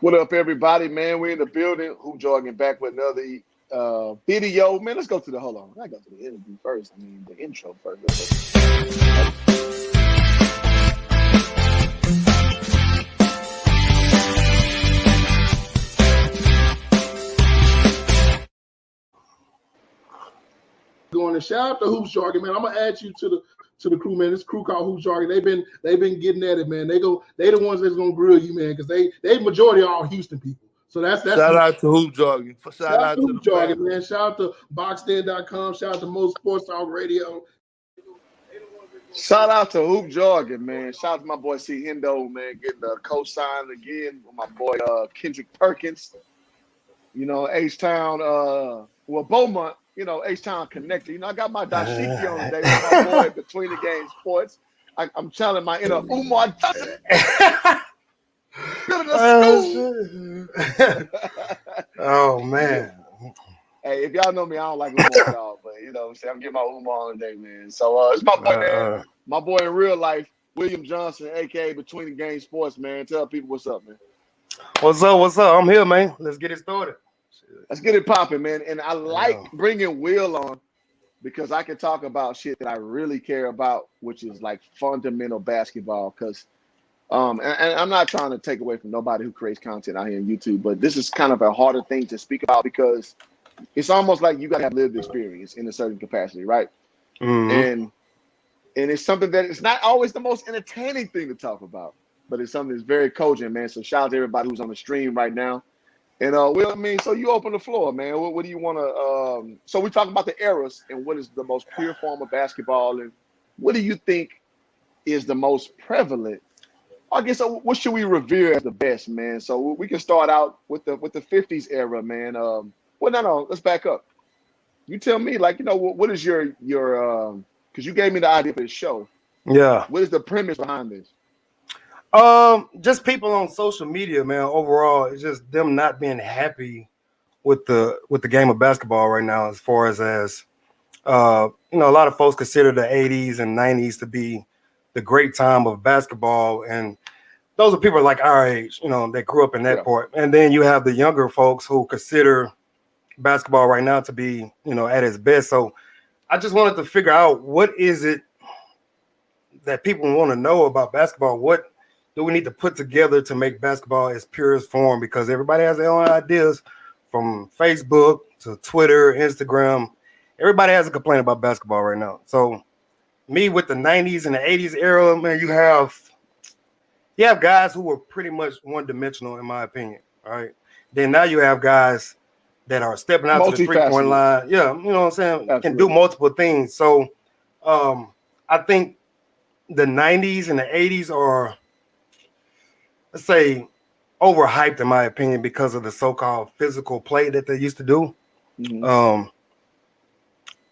What up, everybody, man? We're in the building. Who Jargon back with another video. Man, let's go to the hold on. I go to the interview first. I mean the intro first. Going to shout out to Hoops Jargon, man. I'm gonna add you to the crew, man. This crew called Hoops Jargon. They've been getting at it, man. They the ones that's gonna grill you, man, because they majority are all Houston people. So that's shout out to Hoop Jargon. Shout out to Hoop Jargon, man. Shout out to boxden.com. Shout out to Most Sports Talk Radio. Shout out to Hoop Jargon, man. Shout out to my boy C Hendo, man, getting the co-sign again with my boy Kendrick Perkins. You know, H-Town, Beaumont, you know, H-Town connected. You know, I got my dashiki on today with my boy Between the Game Sports. I'm telling my inner Umar Oh, man. Hey, if y'all know me, I don't like Umar at all, but you know what I'm saying? I'm getting my Umar on today, man. So it's my boy, man. My boy in real life, William Johnson, aka Between the Game Sports, man. Tell people what's up, man. What's up? What's up? I'm here, man. Let's get it started. Let's get it popping, man. And I like bringing Will on because I can talk about shit that I really care about, which is like fundamental basketball. Because, and I'm not trying to take away from nobody who creates content out here on YouTube, but this is kind of a harder thing to speak about because it's almost like you got to have lived experience in a certain capacity, right? Mm-hmm. And it's something that it's not always the most entertaining thing to talk about, but it's something that's very cogent, man. So shout out to everybody who's on the stream right now. And Will, I mean, so you open the floor, man. What do you want to? So we talk about the eras and what is the most pure form of basketball, and what do you think is the most prevalent? I guess what should we revere as the best, man? So we can start out with the 50s era, man. Well, no, let's back up. You tell me, like, you know, what is your because you gave me the idea for the show. Yeah. What is the premise behind this? Just people on social media, man. Overall, it's just them not being happy with the game of basketball right now. As far as you know, a lot of folks consider the 80s and 90s to be the great time of basketball, and those are people like our age, you know, that grew up in that part. And then you have the younger folks who consider basketball right now to be, you know, at its best. So I just wanted to figure out what is it that people want to know about basketball. What do we need to put together to make basketball its purest form? Because everybody has their own ideas, from Facebook to Twitter, Instagram. Everybody has a complaint about basketball right now. So me with the 90s and the 80s era, man, you have guys who were pretty much one-dimensional, in my opinion. All right. Then now you have guys that are stepping out to the three-point line. Yeah, you know what I'm saying? Absolutely. Can do multiple things. So I think the 90s and the 80s are, let's say, overhyped, in my opinion, because of the so-called physical play that they used to do. Mm-hmm.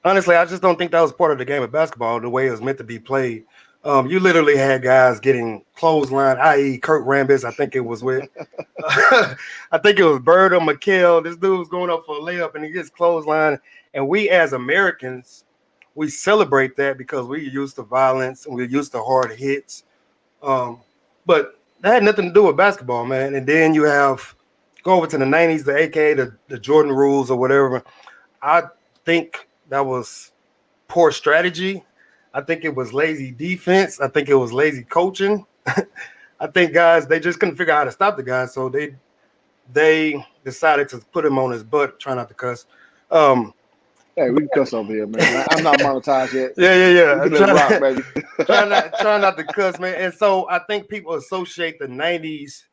Honestly, I just don't think that was part of the game of basketball, the way it was meant to be played. You literally had guys getting clothesline, i.e. Kurt Rambis. I think it was with I think it was Bird or McHale. This dude was going up for a layup and he gets clothesline. And we as Americans, we celebrate that because we're used to violence and we're used to hard hits. But that had nothing to do with basketball, man. And then you have go over to the 90s, the AKA the Jordan rules or whatever. I think that was poor strategy. I think it was lazy defense. I think it was lazy coaching. I think guys, they just couldn't figure out how to stop the guy. So they decided to put him on his butt, try not to cuss. Hey, we can cuss over here, man. I'm not monetized yet. Yeah. Try not to cuss, man. And so I think people associate the 90s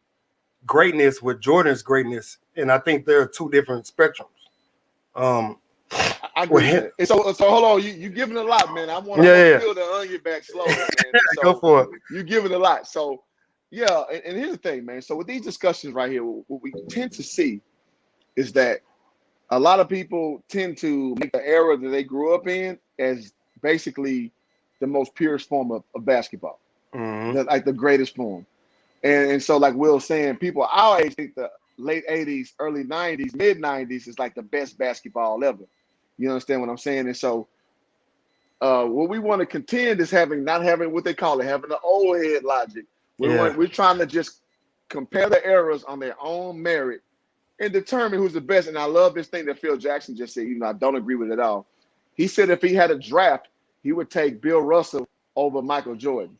greatness with Jordan's greatness. And I think there are two different spectrums. I agree. So hold on, you giving a lot, man. I want to peel the onion back slowly, man. So go for it. You giving a lot. So yeah, and here's the thing, man. So with these discussions right here, what we tend to see is that a lot of people tend to make the era that they grew up in as basically the most purest form of basketball, like the greatest form. And so, like Will's saying, people our age think the late 80s, early 90s, mid 90s is like the best basketball ever. You understand what I'm saying? And so what we want to contend is not having what they call it, having the old head logic. We're trying to just compare the eras on their own merit, and determine who's the best. And I love this thing that Phil Jackson just said, I don't agree with it at all. He said if he had a draft, he would take Bill Russell over Michael Jordan.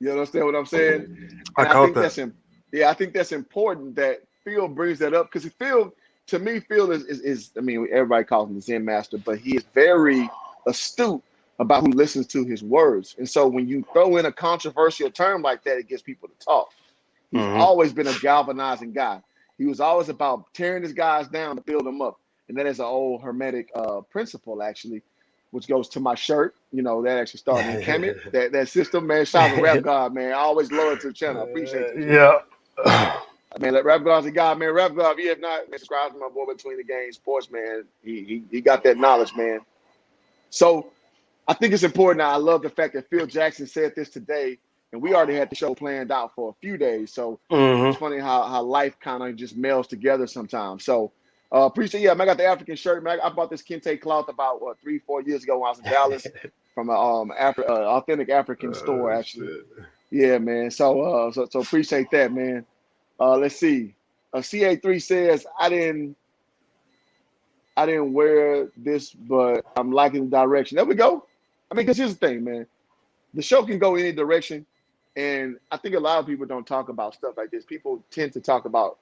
You understand what I'm saying? And I think that's important that Phil brings that up, because Phil is I mean, everybody calls him the Zen master, but he is very astute about who listens to his words. And so when you throw in a controversial term like that, it gets people to talk. He's always been a galvanizing guy. He was always about tearing his guys down to build them up. And that is an old Hermetic principle, actually, which goes to my shirt. That actually started in Kemet. That system, man. Shout out to Rap God, man. I always loyal to the channel. I appreciate you. Yeah. Man, Rap God's a guy, man. Rap God, if you have not subscribed to my boy Between the Games Sports, man, he got that knowledge, man. So I think it's important. I love the fact that Phil Jackson said this today, and we already had the show planned out for a few days. So it's funny how life kind of just melds together sometimes. So appreciate, man, I got the African shirt, man. I bought this kente cloth about 3-4 years ago when I was in Dallas from an authentic African store, actually. Shit. Yeah, man. So appreciate that, man. Let's see. CA3 says I didn't wear this, but I'm liking the direction. There we go. I mean, because here's the thing, man. The show can go any direction, and I think a lot of people don't talk about stuff like this. People tend to talk about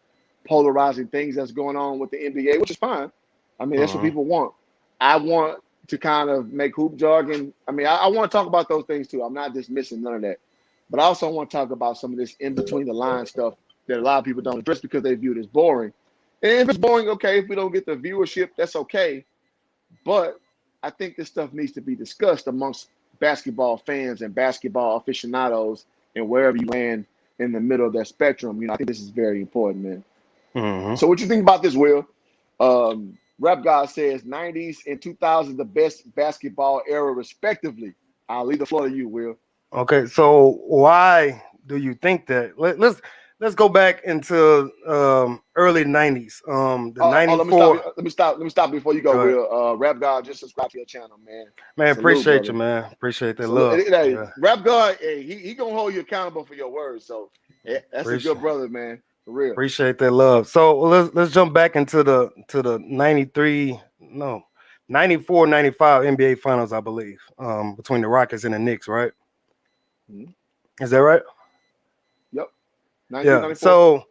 polarizing things that's going on with the NBA, which is fine. I mean, that's what people want. I want to kind of make hoop jargon. I mean, I want to talk about those things too. I'm not dismissing none of that. But I also want to talk about some of this in between the line stuff that a lot of people don't address because they view it as boring. And if it's boring, okay. If we don't get the viewership, that's okay. But I think this stuff needs to be discussed amongst basketball fans and basketball aficionados and wherever you land in the middle of that spectrum. I think this is very important, man. So what you think about this, Will? Rap God says 90s and 2000s, the best basketball era, respectively. I'll leave the floor to you, Will. Okay, so why do you think that? Let's go back into early 90s. The 94. Let me stop before you go, Will. Rap God, just subscribe to your channel, man. Man, appreciate you, man. Appreciate that love. Rap God, he gonna hold you accountable for your words. So that's a good brother, man. For real. Appreciate that love. So let's jump back into the 94, 95 NBA Finals, I believe, between the Rockets and the Knicks, right? Is that right? Yep. Yeah. So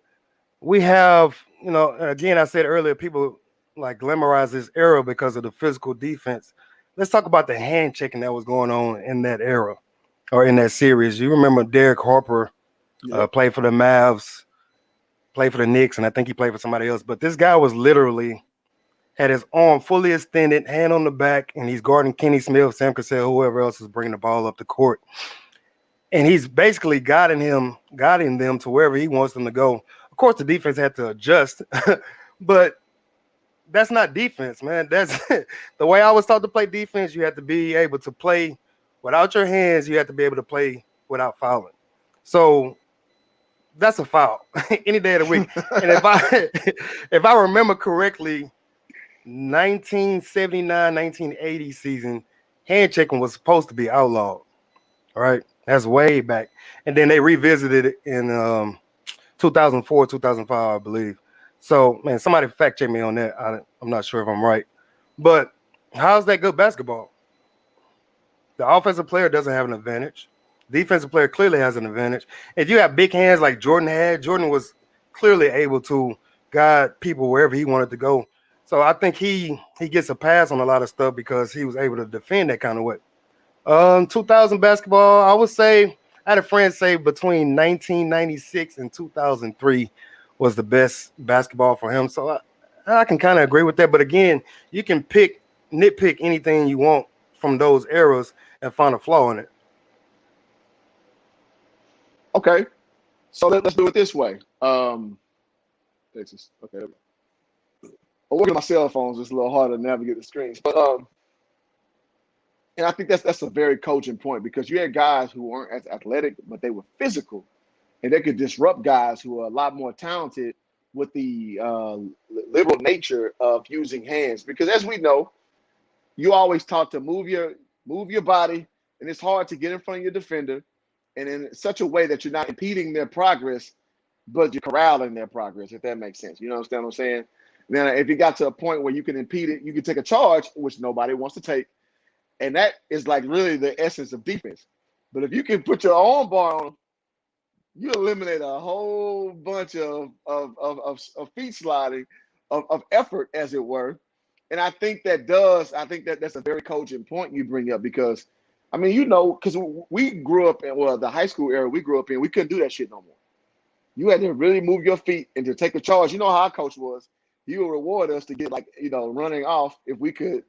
we have, again, I said earlier, people like glamorize this era because of the physical defense. Let's talk about the hand checking that was going on in that era or in that series. You remember Derek Harper played for the Mavs, played for the Knicks, and I think he played for somebody else. But this guy was literally had his arm fully extended, hand on the back, and he's guarding Kenny Smith, Sam Cassell, whoever else is bringing the ball up the court. And he's basically guiding them to wherever he wants them to go. Of course, the defense had to adjust, but that's not defense, man. That's the way I was taught to play defense. You have to be able to play without your hands. You have to be able to play without fouling. So that's a foul any day of the week. And if I remember correctly, 1979, 1980 season, hand checking was supposed to be outlawed. All right. That's way back. And then they revisited it in 2004, 2005, I believe. So, man, somebody fact check me on that. I'm not sure if I'm right. But how's that good basketball? The offensive player doesn't have an advantage. Defensive player clearly has an advantage. If you have big hands like Jordan had, Jordan was clearly able to guide people wherever he wanted to go. So I think he gets a pass on a lot of stuff because he was able to defend that kind of way. 2000 basketball, I would say, I had a friend say between 1996 and 2003 was the best basketball for him. So I can kind of agree with that. But again, you can nitpick anything you want from those eras and find a flaw in it. Okay. So let's do it this way. Texas. Okay. I'm working on my cell phones. It's a little harder to navigate the screens. But and I think that's a very coaching point because you had guys who weren't as athletic, but they were physical, and they could disrupt guys who are a lot more talented with the liberal nature of using hands. Because as we know, you always taught to move your body, and it's hard to get in front of your defender, and in such a way that you're not impeding their progress. but you're corralling their progress, if that makes sense. You understand what I'm saying? Then if you got to a point where you can impede it, you can take a charge, which nobody wants to take. And that is like really the essence of defense. But if you can put your own bar on them, you eliminate a whole bunch of feet sliding, of effort, as it were. And I think that's a very cogent point you bring up because, I mean, because we grew up in, well, the high school era we grew up in, we couldn't do that shit no more. You had to really move your feet and to take a charge. You know how our coach was. He would reward us to get running off if we could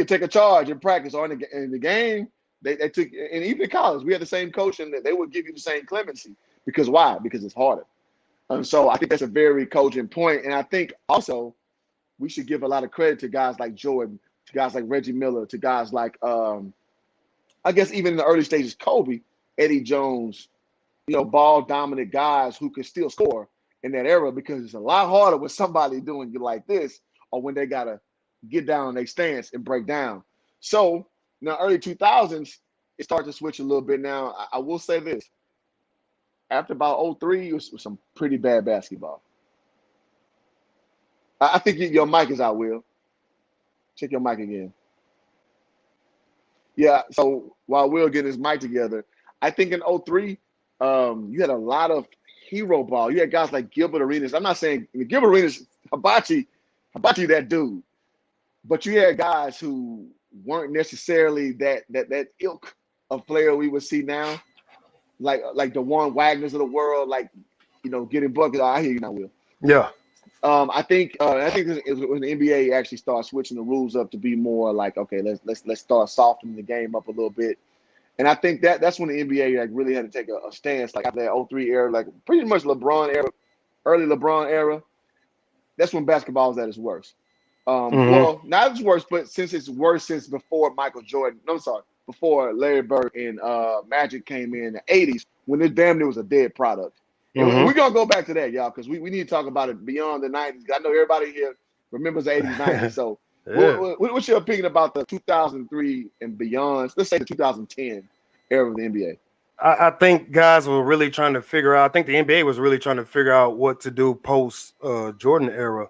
take a charge in practice or in the game. They took, and even in college, we had the same coach, and they would give you the same clemency. Because why? Because it's harder. And so I think that's a very cogent point. And I think also we should give a lot of credit to guys like Jordan, to guys like Reggie Miller, to guys like I guess even in the early stages, Kobe, Eddie Jones, ball dominant guys who could still score in that era, because it's a lot harder with somebody doing it like this, or when they gotta get down on their stance and break down. So now early 2000s, it started to switch a little bit. Now I will say this: after about 03, it was some pretty bad basketball. I think your mic is out, Will. Check your mic again. Yeah, so while Will getting his mic together, I think in 03, you had a lot of hero ball. You had guys like Gilbert Arenas. I'm not saying Gilbert Arenas, Hibachi, that dude. But you had guys who weren't necessarily that ilk of player we would see now, like the Warren Wagners of the world, getting buckets. I hear you now, Will. Yeah. I think this is when the NBA actually started switching the rules up to be more like, okay, let's start softening the game up a little bit. And I think that's when the NBA really had to take a stance, like after that 03 era, like pretty much LeBron era, early LeBron era. That's when basketball was at its worst. Well, not its worst, but since it's worse since before Michael Jordan. No, I'm sorry, before Larry Bird and Magic came in the 80s, when it damn near was a dead product. And we're going to go back to that, y'all, because we need to talk about it beyond the 90s. I know everybody here remembers the 80s, 90s. So Yeah. what's your opinion about the 2003 and beyond, let's say the 2010 era of the NBA? I think guys were really trying to figure out. I think the NBA was really trying to figure out what to do post Jordan era.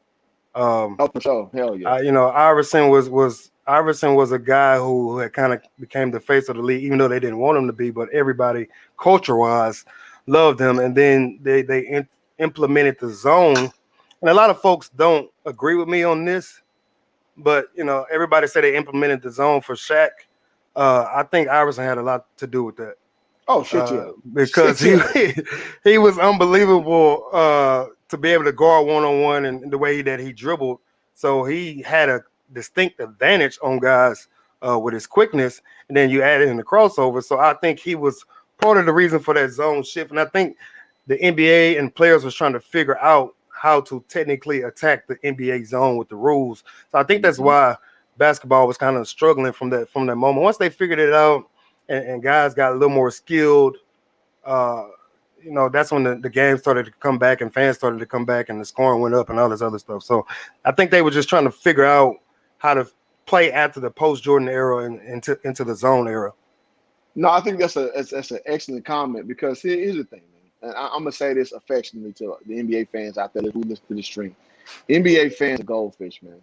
Oh, for sure. Hell yeah. Iverson was a guy who had kind of became the face of the league, even though they didn't want him to be. But everybody, culture-wise, loved him. And then they implemented the zone. And a lot of folks don't agree with me on this, but everybody said they implemented the zone for Shaq. I think Iverson had a lot to do with that. Oh shit, yeah. Because he was unbelievable to be able to guard one-on-one and the way that he dribbled. So he had a distinct advantage on guys with his quickness, and then you add in the crossover. So I think he was part of the reason for that zone shift. And I think the NBA and players was trying to figure out how to technically attack the NBA zone with the rules. So I think that's why basketball was kind of struggling from that moment. Once they figured it out and guys got a little more skilled, that's when the game started to come back and fans started to come back and the scoring went up and all this other stuff. So I think they were just trying to figure out how to play after the post-Jordan era and into the zone era. No, I think that's an excellent comment, because here's the thing, man. And I'm going to say this affectionately to the NBA fans out there who listen to this stream. NBA fans are goldfish, man.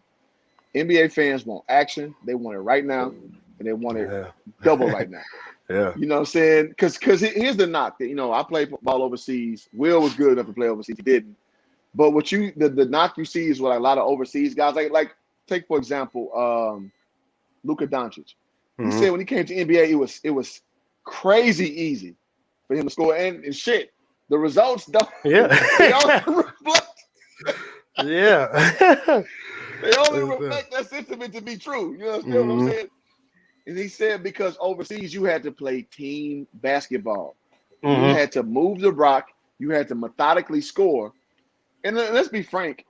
NBA fans want action. They want it right now, and they want it double right now. Yeah. You know what I'm saying? Because here's the knock. I played ball overseas. Will was good enough to play overseas. He didn't. But the knock you see is what a lot of overseas guys, like take, for example, Luka Doncic. He said when he came to NBA, it was crazy easy for him to score. And shit, the results don't. Yeah. They only reflect. Yeah. They only reflect that sentiment to be true. You understand what I'm saying? And he said because overseas you had to play team basketball. You had to move the rock. You had to methodically score. And let's be frank,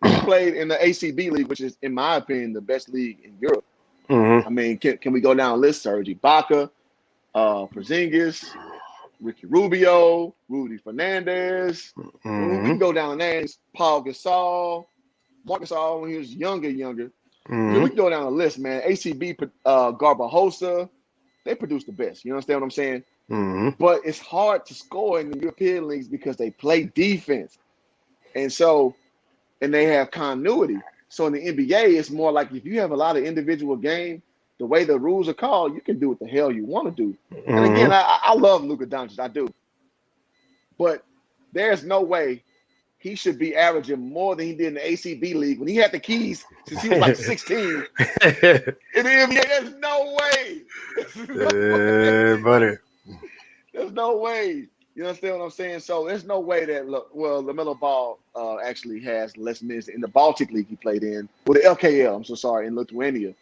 he played in the ACB league, which is, in my opinion, the best league in Europe. I mean, can we go down the list? Serge Ibaka, Porzingis, Ricky Rubio, Rudy Fernandez. We can go down the names. Paul Gasol, Marc Gasol when he was younger. We can go down the list, man. ACB, Garbajosa, they produce the best. You understand what I'm saying? but it's hard to score in the European leagues because they play defense. And they have continuity. So in the NBA, it's more like if you have a lot of individual game, the way the rules are called, you can do what the hell you want to do. And again, I love Luka Doncic, I do. But there's no way he should be averaging more than he did in the ACB league when he had the keys since he was like 16. In the NBA, there's no way. Buddy. There's no way. You understand what I'm saying? So there's no way that LaMelo Ball actually has less minutes in the Baltic League he played in, the LKL. I'm so sorry, in Lithuania.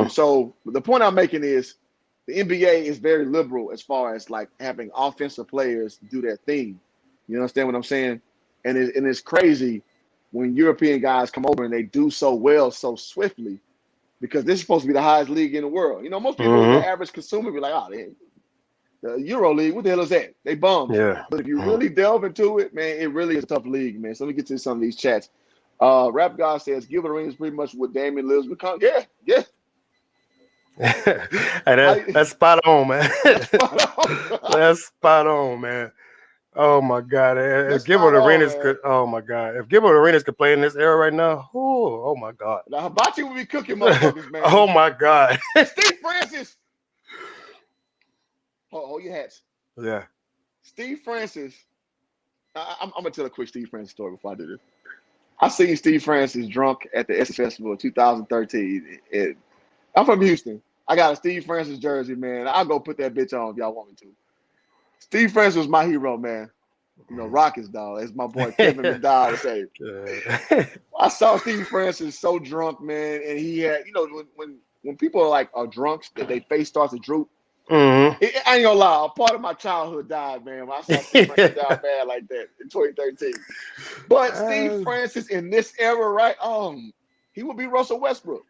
So the point I'm making is the NBA is very liberal as far as like having offensive players do their thing. You understand what I'm saying? And it's crazy when European guys come over and they do so well so swiftly, because this is supposed to be the highest league in the world. You know, most people, the average consumer, be like, the Euro League, what the hell is that? They bums. Yeah. But if you really delve into it, man, it really is a tough league, man. So let me get to some of these chats. Rap God says Gilbert Arenas pretty much what Damian Lillard's become. Yeah. Hey, that's spot on, man. That's spot on, man. Oh my God! If Gilbert Arenas could, oh my God! If Gilbert Arenas could play in this era right now, oh my God! Now Hibachi would be cooking motherfuckers, man. Oh my God! Steve Francis. Hold your hats. Yeah. Steve Francis. I'm gonna tell a quick Steve Francis story before I do this. I seen Steve Francis drunk at the Essence Festival in 2013. I'm from Houston. I got a Steve Francis jersey, man. I'll go put that bitch on if y'all want me to. Steve Francis was my hero, man. You know, Rockets dog. As my boy Kevin McDowell would say. I saw Steve Francis so drunk, man, and he had, you know, when people are drunk, that their face starts to droop. I ain't gonna lie, a part of my childhood died, man. When I saw Steve Francis down bad like that in 2013. But Steve Francis in this era, right? He would be Russell Westbrook.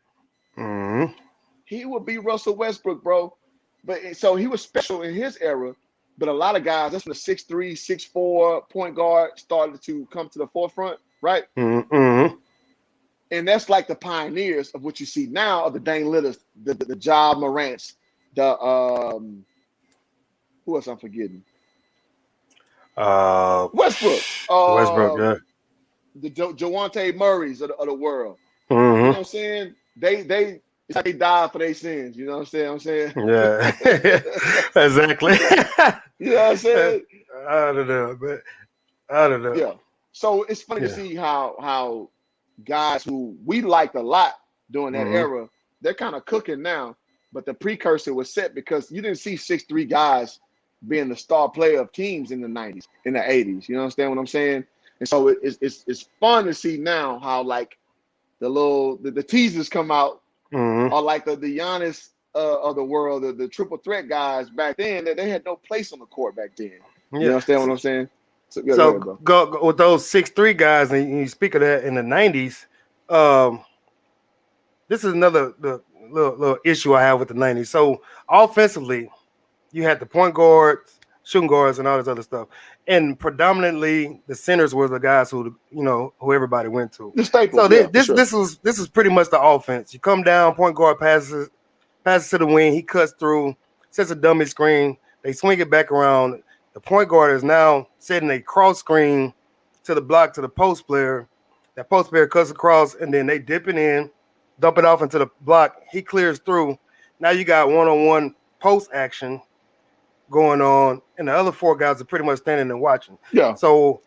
He would be Russell Westbrook, bro. But so he was special in his era. But a lot of guys, that's when the 6'3", 6'4" point guard started to come to the forefront, right? And that's like the pioneers of what you see now of the Dame Lillards, the Ja Morants, the who else I'm forgetting? Westbrook. Westbrook, yeah. The Jawante Murrays of the world. You know what I'm saying? They it's like they died for their sins. You know what I'm saying? Yeah. Exactly. You know what I'm saying? I don't know. Yeah. So it's funny to see how guys who we liked a lot during that era, they're kind of cooking now. But the precursor was set because you didn't see 6'3" guys being the star player of teams in the 90s, in the 80s. You understand what I'm saying? And so it's fun to see now how like the teasers come out are like the Giannis of the world, the triple threat guys back then, that they had no place on the court back then. You understand what I'm saying? So go with those 6'3" guys, and you speak of that in the 90s. This is another little issue I have with the 90s. So offensively, you had the point guards, shooting guards, and all this other stuff. And predominantly the centers were the guys who everybody went to. The staples, so this is pretty much the offense. You come down, point guard passes to the wing, he cuts through, sets a dummy screen, they swing it back around. The point guard is now setting a cross screen to the block to the post player. That post player cuts across, and then they dip it in, dump it off into the block. He clears through. Now you got one-on-one post action going on, and the other four guys are pretty much standing and watching. Yeah. So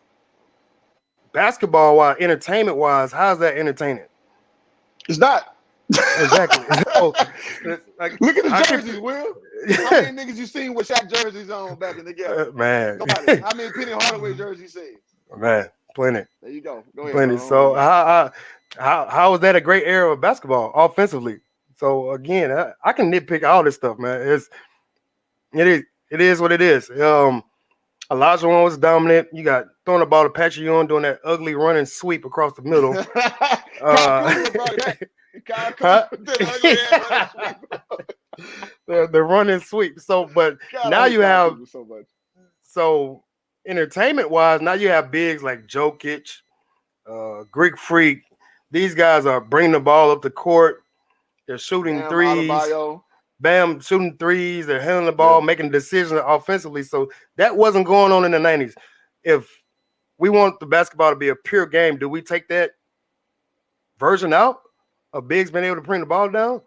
basketball-wise, entertainment-wise, how's that entertaining? It's not. Exactly. So, look at the jerseys, Will. How many niggas you seen with Shaq jerseys on back in the game? Man. Nobody. How many Penny Hardaway jerseys you seen? Man, plenty. There you go. Go ahead. Plenty. So how was that a great era of basketball offensively? So again, I can nitpick all this stuff, man. It is what it is. Elijah Wan was dominant. You got throwing the ball to Patrick Ewing doing that ugly running sweep across the middle. The running sweep. So, but God, now you have so entertainment wise, now you have bigs like Jokic, Greek Freak. These guys are bringing the ball up the court. They're shooting threes. Bam shooting threes, they're handling the ball, making decisions offensively. So that wasn't going on in the 90s. If we want the basketball to be a pure game, do we take that version out of bigs being able to bring the ball down?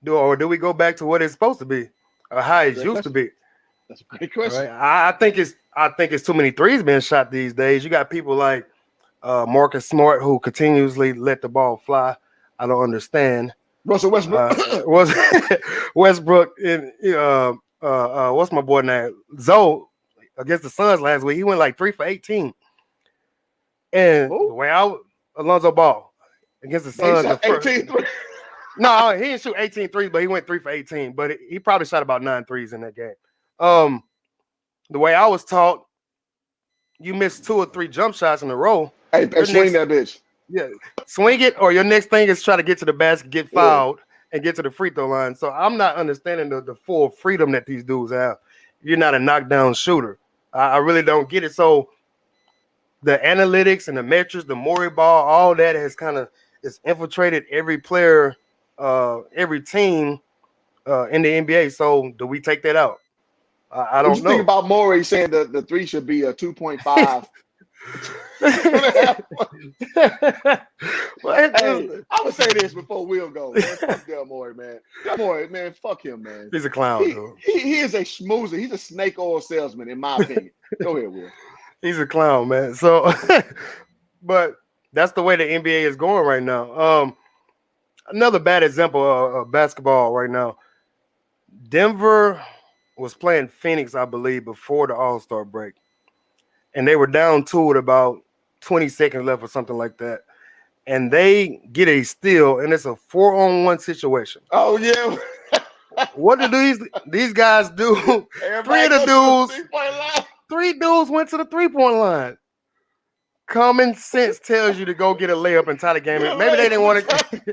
Or do we go back to what it's supposed to be, or how it used to be? That's a great question. Right? I think it's too many threes being shot these days. You got people like Marcus Smart who continuously let the ball fly. I don't understand. Russell Westbrook. Westbrook and what's my boy name? Zoe against the Suns last week. He went like 3 for 18. And the way Alonzo Ball against the Suns. No, he didn't shoot 18 threes, but he went 3 for 18. But he probably shot about 9 threes in that game. The way I was taught, you miss 2 or 3 jump shots in a row. Hey, swing that bitch. Yeah, swing it, or your next thing is try to get to the basket, get fouled, and get to the free throw line. So I'm not understanding the full freedom that these dudes have. You're not a knockdown shooter. I really don't get it. So the analytics and the metrics, the Morey ball, all that has kind of infiltrated every player, every team in the NBA. So do we take that out? I don't know. Think about Morey saying the 3 should be a 2.5. Well, hey, I would say this before Will go. Man. Fuck Del Morey, man. Del Morey, man, fuck him, man. He's a clown, dude. He is a schmoozer. He's a snake oil salesman, in my opinion. Go ahead, Will. He's a clown, man. So, but that's the way the NBA is going right now. Another bad example of basketball right now. Denver was playing Phoenix, I believe, before the All-Star break. And they were down 2 with about 20 seconds left or something like that. And they get a steal, and it's a 4-on-1 situation. Oh, yeah. What do these guys do? Three dudes went to the three-point line. Common sense tells you to go get a layup and tie the game. Maybe they didn't want to.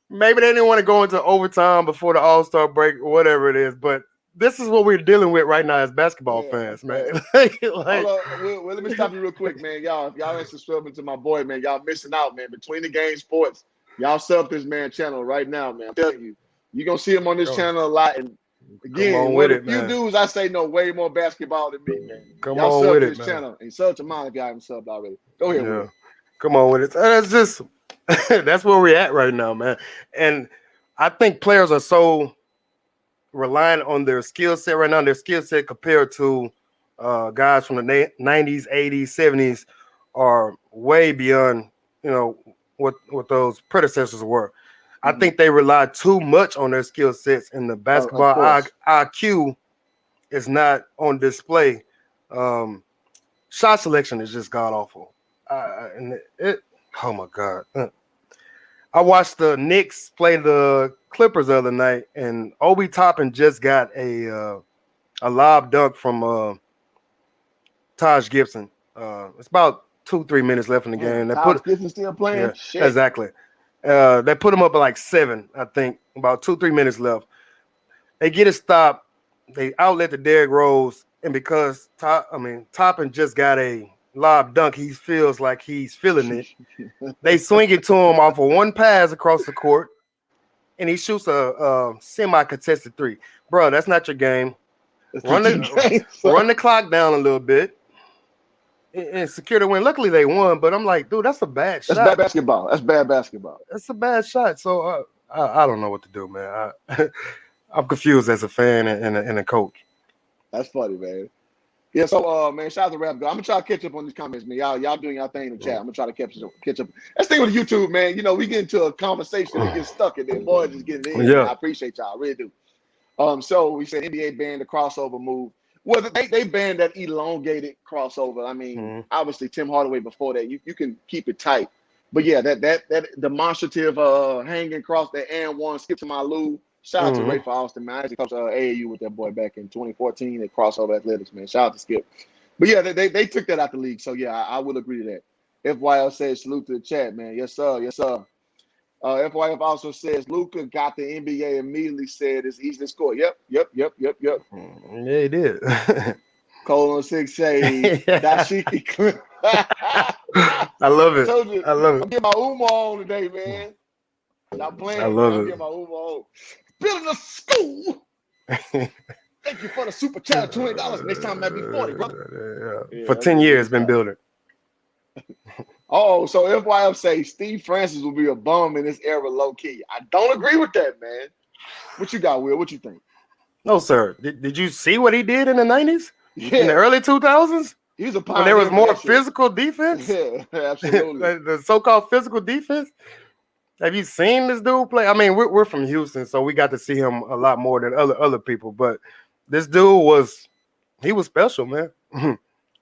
Maybe they didn't want to go into overtime before the All-Star break or whatever it is. But this is what we're dealing with right now as basketball fans, man. Hold on. Let me stop you real quick, man. Y'all, if y'all ain't subscribing to my boy, man, y'all missing out, man. Between the Game Sports, y'all sub this man channel right now, man. I'm telling you, you're going to see him on this channel a lot. And again, you dudes, I say know way more basketball than me, man. Y'all sub to this channel and sub to mine if y'all haven't subbed already. Go ahead, Will. Come on with it. That's just that's where we're at right now, man. And I think players are so relying on their skill set right now. Their skill set compared to guys from the 90s, 80s, 70s are way beyond, what those predecessors were. I think they rely too much on their skill sets, and the basketball IQ is not on display. Shot selection is just god awful. Oh my God. I watched the Knicks play the Clippers the other night, and Obi Toppin just got a lob dunk from Taj Gibson. It's about 2-3 minutes left in the game. Taj Gibson still playing? Yeah, shit. Exactly. They put him up at like 7, I think, about 2-3 minutes left. They get a stop. They outlet the Derrick Rose, and because Toppin just got a lob dunk, he feels like he's feeling it. They swing it to him off of one pass across the court, and he shoots a semi-contested 3. Bro, that's not your game. Run the clock down a little bit and secure the win. Luckily, they won, but I'm like, dude, that's a bad shot. That's bad basketball. That's bad basketball. That's a bad shot. So I don't know what to do, man. I'm confused as a fan and a coach. That's funny, man. Yeah, so man, shout out to Rap God. I'm gonna try to catch up on these comments, man. Y'all doing y'all thing in the chat. I'm gonna try to catch up. That's the thing with YouTube, man. We get into a conversation and get stuck in there. Boy, just getting in. Yeah. I appreciate y'all, I really do. So we said NBA banned the crossover move. Well, they banned that elongated crossover. I mean, obviously Tim Hardaway before that, you can keep it tight. But yeah, that demonstrative hanging cross, that and one skip to my Lou. Shout out to Ray for Austin, man. I actually coached AAU with that boy back in 2014 at Crossover Athletics, man. Shout out to Skip. But yeah, they took that out the league. So yeah, I will agree to that. FYL says salute to the chat, man. Yes, sir. Yes, sir. FYF also says Luka got the NBA immediately said it's easy to score. Yep. Yeah, he did. Cole on 6 say Dashiki. I love it. I love it. I'm getting my Uma on today, man. Y'all playing? I love I'm it. here my Umo. Building a school. Thank you for the super chat, $20. Next time that'd be 40, brother. Yeah. For 10 years, been building. Oh, so FYF say Steve Francis will be a bum in this era, low key. I don't agree with that, man. What you got, Will? What you think? No, sir. Did you see what he did in the 90s? Yeah. In the early 2000s? He was a when there was pioneer for more that shit. physical defense? Yeah, absolutely. the so-called physical defense? Have you seen this dude play? I mean, we're from Houston, so we got to see him a lot more than other people. But this dude was special, man.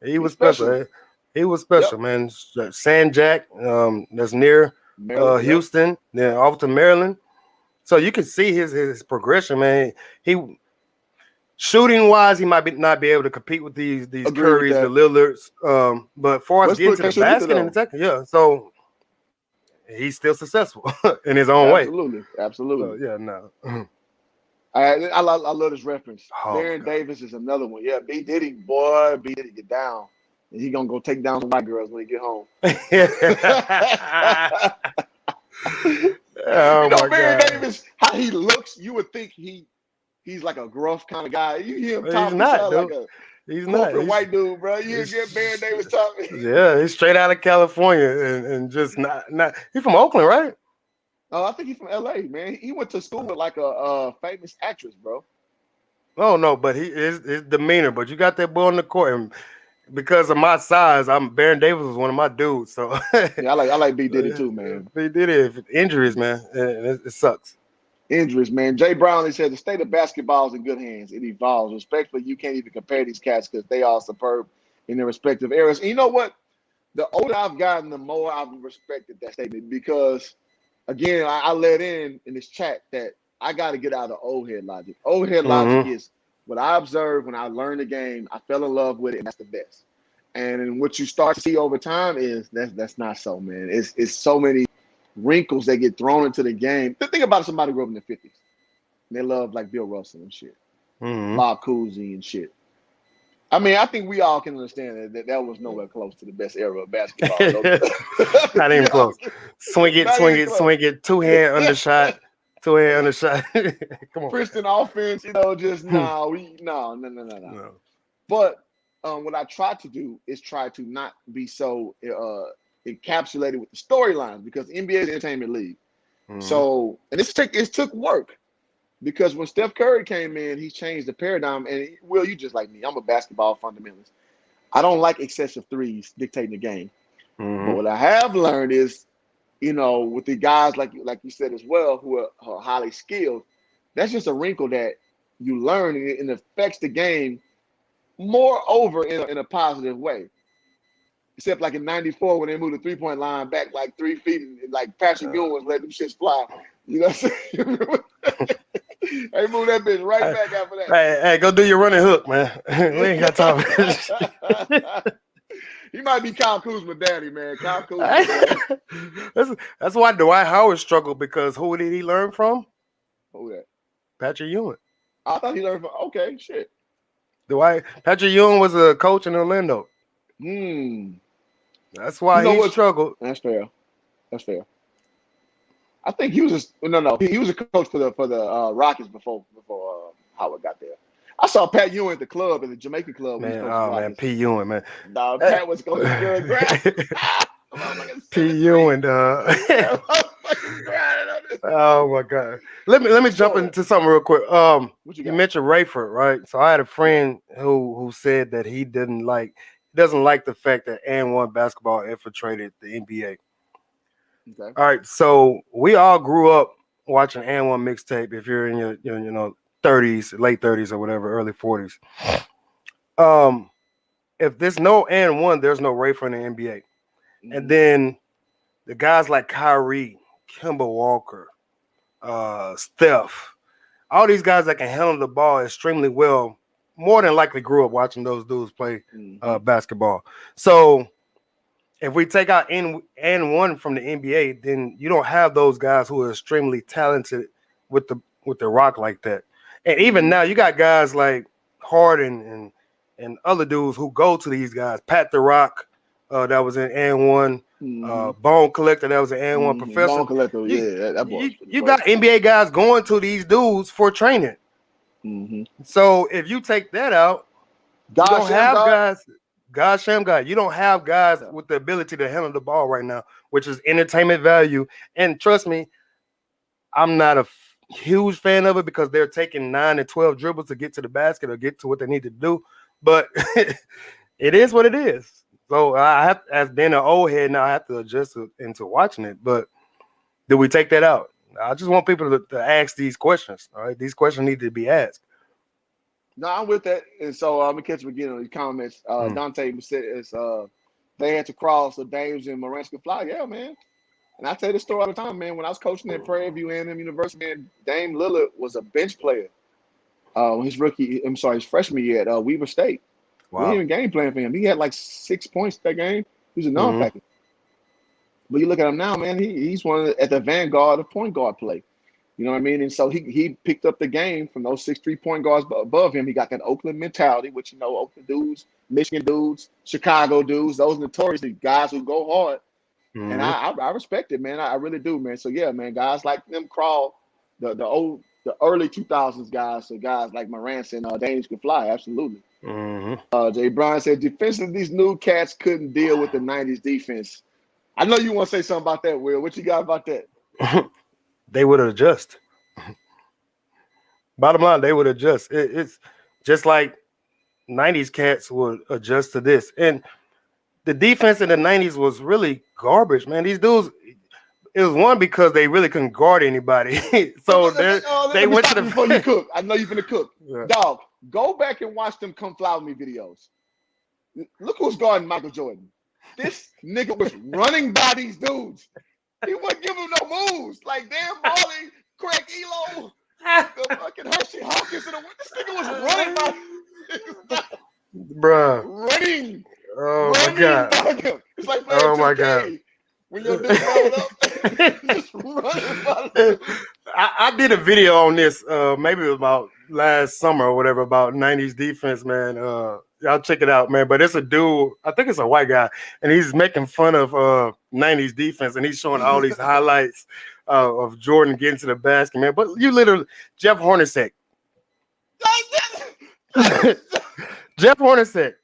He was special. He was special, man. San Jack, that's near Maryland, Houston, then off to Maryland. So you can see his progression, man. He shooting wise, he might not be able to compete with these Currys, the Lillards. But as far as getting to the basket and attacking, so he's still successful in his own way. Absolutely. So, yeah, no. I love this reference. Baron Davis is another one. Yeah, B Diddy, boy, B Diddy get down. And he gonna go take down some white girls when he get home. Baron Davis, how he looks, you would think he's like a gruff kind of guy. You hear him talk, like a corporate white dude, bro. You get Baron Davis talking. Yeah, he's straight out of California and just not. He's from Oakland, right? Oh, I think he's from LA, man. He went to school with like a famous actress, bro. Oh no, but his demeanor. But you got that boy on the court, and because of my size, Baron Davis was one of my dudes. So yeah, I like B Diddy too, man. B Diddy, injuries, man, it sucks. Injuries, man. Jay Brownlee said the state of basketball is in good hands. It evolves. Respectfully, you can't even compare these cats because they are superb in their respective eras. And you know what? The older I've gotten, the more I've respected that statement because, again, I let in this chat that I got to get out of old head logic. Old head logic is what I observed when I learned the game. I fell in love with it, and that's the best. And what you start to see over time is that's not so, man. It's so many wrinkles that get thrown into the game. Think about somebody who grew up in the 50s. And they love like Bill Russell and shit. Bob Cousy and shit. I mean, I think we all can understand that was nowhere close to the best era of basketball. Not even close. Swing it, two-hand undershot. Come on. Princeton offense, just no. But what I try to do is try to not be so encapsulated with the storylines because the NBA is an entertainment league. So, and it took work because when Steph Curry came in, he changed the paradigm. And Will, you just like me, I'm a basketball fundamentalist. I don't like excessive threes dictating the game. But what I have learned is, with the guys like you said as well, who are highly skilled, that's just a wrinkle that you learn and it affects the game more over in a positive way. Except like in '94 when they moved the 3-point line back like 3 feet and like Patrick Ewing was letting them shits fly. You know what I'm saying? They moved that bitch right back after that. Hey, go do your running hook, man. We ain't got time for this. He might be Kyle Kuzma daddy, man. Kyle Kuzma. That's why Dwight Howard struggled because who did he learn from? Who that? Patrick Ewing. I thought he learned from. Okay, shit. Patrick Ewing was a coach in Orlando. That's why he struggled. That's fair. I think he was he was a coach for the Rockets before Howard got there. I saw Pat Ewing at the club, at the Jamaican club. Man, P. Ewing, man. Dog, Pat was going to good grass. P. Ewing, dog. Oh my God. Let me jump into something real quick. You mentioned Rayford, right? So I had a friend who said that he doesn't like the fact that And1 basketball infiltrated the NBA. Okay. All right, so we all grew up watching And1 mixtape. If you're in your 30s, late 30s or whatever, early 40s. If there's no And1, there's no Rayford in the NBA. And then the guys like Kyrie, Kemba Walker, Steph, all these guys that can handle the ball extremely well, more than likely grew up watching those dudes play basketball. So if we take out And1 from the NBA, then you don't have those guys who are extremely talented with the rock like that. And even now, you got guys like Harden and other dudes who go to these guys, Pat the Rock, that was in N1. Mhm. Bone Collector, that was an N1 Mhm. Professor. Bone Collector, You, yeah, that boy you, was pretty you got crazy. NBA guys going to these dudes for training. Mhm. So if you take that out, you God, don't Sham have God. guys. God, Sham God, you don't have guys Yeah. with the ability to handle the ball right now, which is entertainment value. And trust me, I'm not a huge fan of it because they're taking 9 and 12 dribbles to get to the basket or get to what they need to do. But it is what it is. So I have, as being an old head now, I have to adjust into watching it. But do we take that out? I just want people to ask these questions. All right, these questions need to be asked. No, I'm with that. And so I'm gonna catch him again on the comments. Mm. Dante said it's they had to cross so Dames and Morant could fly. Yeah, man. And I tell you the story all the time, man. When I was coaching at Prairie View A&M University, man, Dame Lillard was a bench player. His freshman year at Weber State. We didn't Wow. even game plan for him. He had like 6 points that game. He was a Mm-hmm. non-factor. But you look at him now, man. He's one of at the vanguard of point guard play. You know what I mean? And so he picked up the game from those 6'3" point guards above him. He got that Oakland mentality, which Oakland dudes, Michigan dudes, Chicago dudes, those notoriously guys who go hard. And Mm-hmm. I respect it, man. I really do, man. So yeah, man, guys like them crawl the early 2000s guys, so guys like Morant and Dames can fly, absolutely. Mm-hmm. Jay Brown said defensively these new cats couldn't deal with the 90s defense. I know you want to say something about that, Will. What you got about that? They would adjust. Bottom line, they would adjust. It's just like 90s cats would adjust to this. And the defense in the 90s was really garbage, man. These dudes, it was one because they really couldn't guard anybody. So they Let me went to stop you before you the cook. I know you're gonna cook. yeah. Dog, go back and watch them Come Fly With Me videos. Look who's guarding Michael Jordan. This nigga was running by these dudes. He wasn't giving them no moves. Like Dan Marley, Craig Elo, the fucking Hershey Hawkins. This nigga was running by Bruh. running Oh my running god. by them. It's like playing Oh my god. 2K. When your dude leveled up, just running by the dude. I did a video on this maybe about last summer or whatever about 90s defense, man. Y'all check it out, man. But it's a dude, I think it's a white guy, and he's making fun of 90s defense, and he's showing all these highlights of Jordan getting to the basket, man. But you literally, Jeff Hornacek. Jeff Hornacek.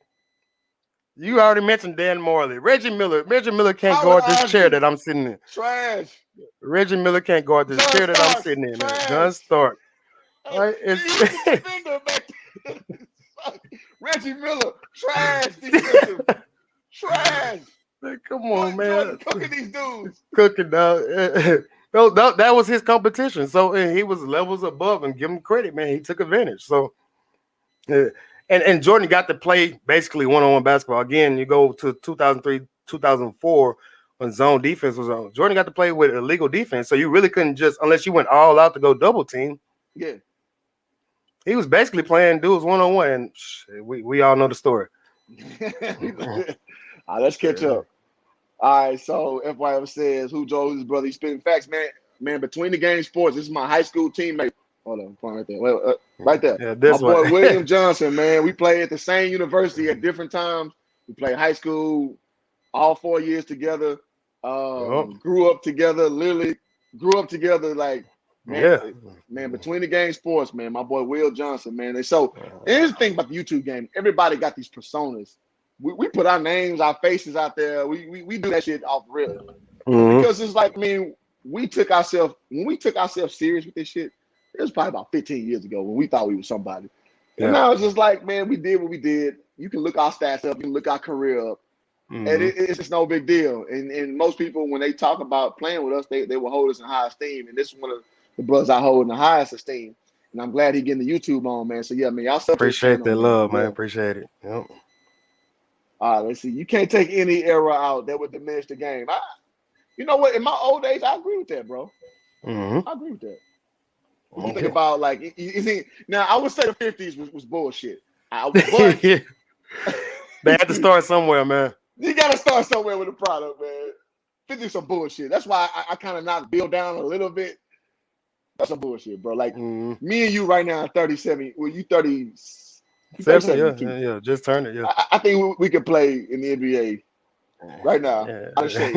You already mentioned Dan Morley. Reggie Miller. Reggie Miller can't guard this chair that I'm sitting in. Trash. Reggie Miller can't guard this chair that I'm sitting in, man. John Stark. Right? Reggie Miller, trash defensive. Trash. Come on, man. Jordan cooking these dudes. Cooking, dog. That was his competition. So he was levels above, and give him credit, man. He took advantage. So, and Jordan got to play basically one-on-one basketball. Again, you go to 2003, 2004 when zone defense was on. Jordan got to play with illegal defense. So you really couldn't just, unless you went all out to go double team. Yeah. He was basically playing dudes one-on-one, and we all know the story. All right, let's catch up. All right, so FYM says, who Joe, his brother, he's spitting facts, man. Man, between the game sports, this is my high school teammate. Hold on, right there. Right there. Yeah, this my boy one. William Johnson, man. We played at the same university at different times. We played high school all 4 years together. Grew up together, literally grew up together like, man, between the game sports, man, my boy Will Johnson, man. And so, here's the thing about the YouTube game. Everybody got these personas. We put our names, our faces out there. We do that shit off real. Because it's like, I mean, when we took ourselves serious with this shit, it was probably about 15 years ago when we thought we were somebody. And now it's just like, man, we did what we did. You can look our stats up, you can look our career up. And it's no big deal. And most people, when they talk about playing with us, they will hold us in high esteem. And this is one of the brothers I hold in the highest esteem. And I'm glad he getting the YouTube on, man. So yeah, man, y'all appreciate that love, man. Appreciate it. Yep. All right, let's see. You can't take any era out that would diminish the game. You know what? In my old age, I agree with that, bro. I agree with that. You think about like, now I would say the 50s was bullshit. But they had to start somewhere, man. You got to start somewhere with a product, man. 50s some bullshit. That's why I kind of knocked Bill down a little bit. That's some bullshit, bro. Like me and you right now, 37. Well, you 30. 7, yeah, just turned it. Yeah, I think we could play in the NBA right now. Yeah. Out of shape.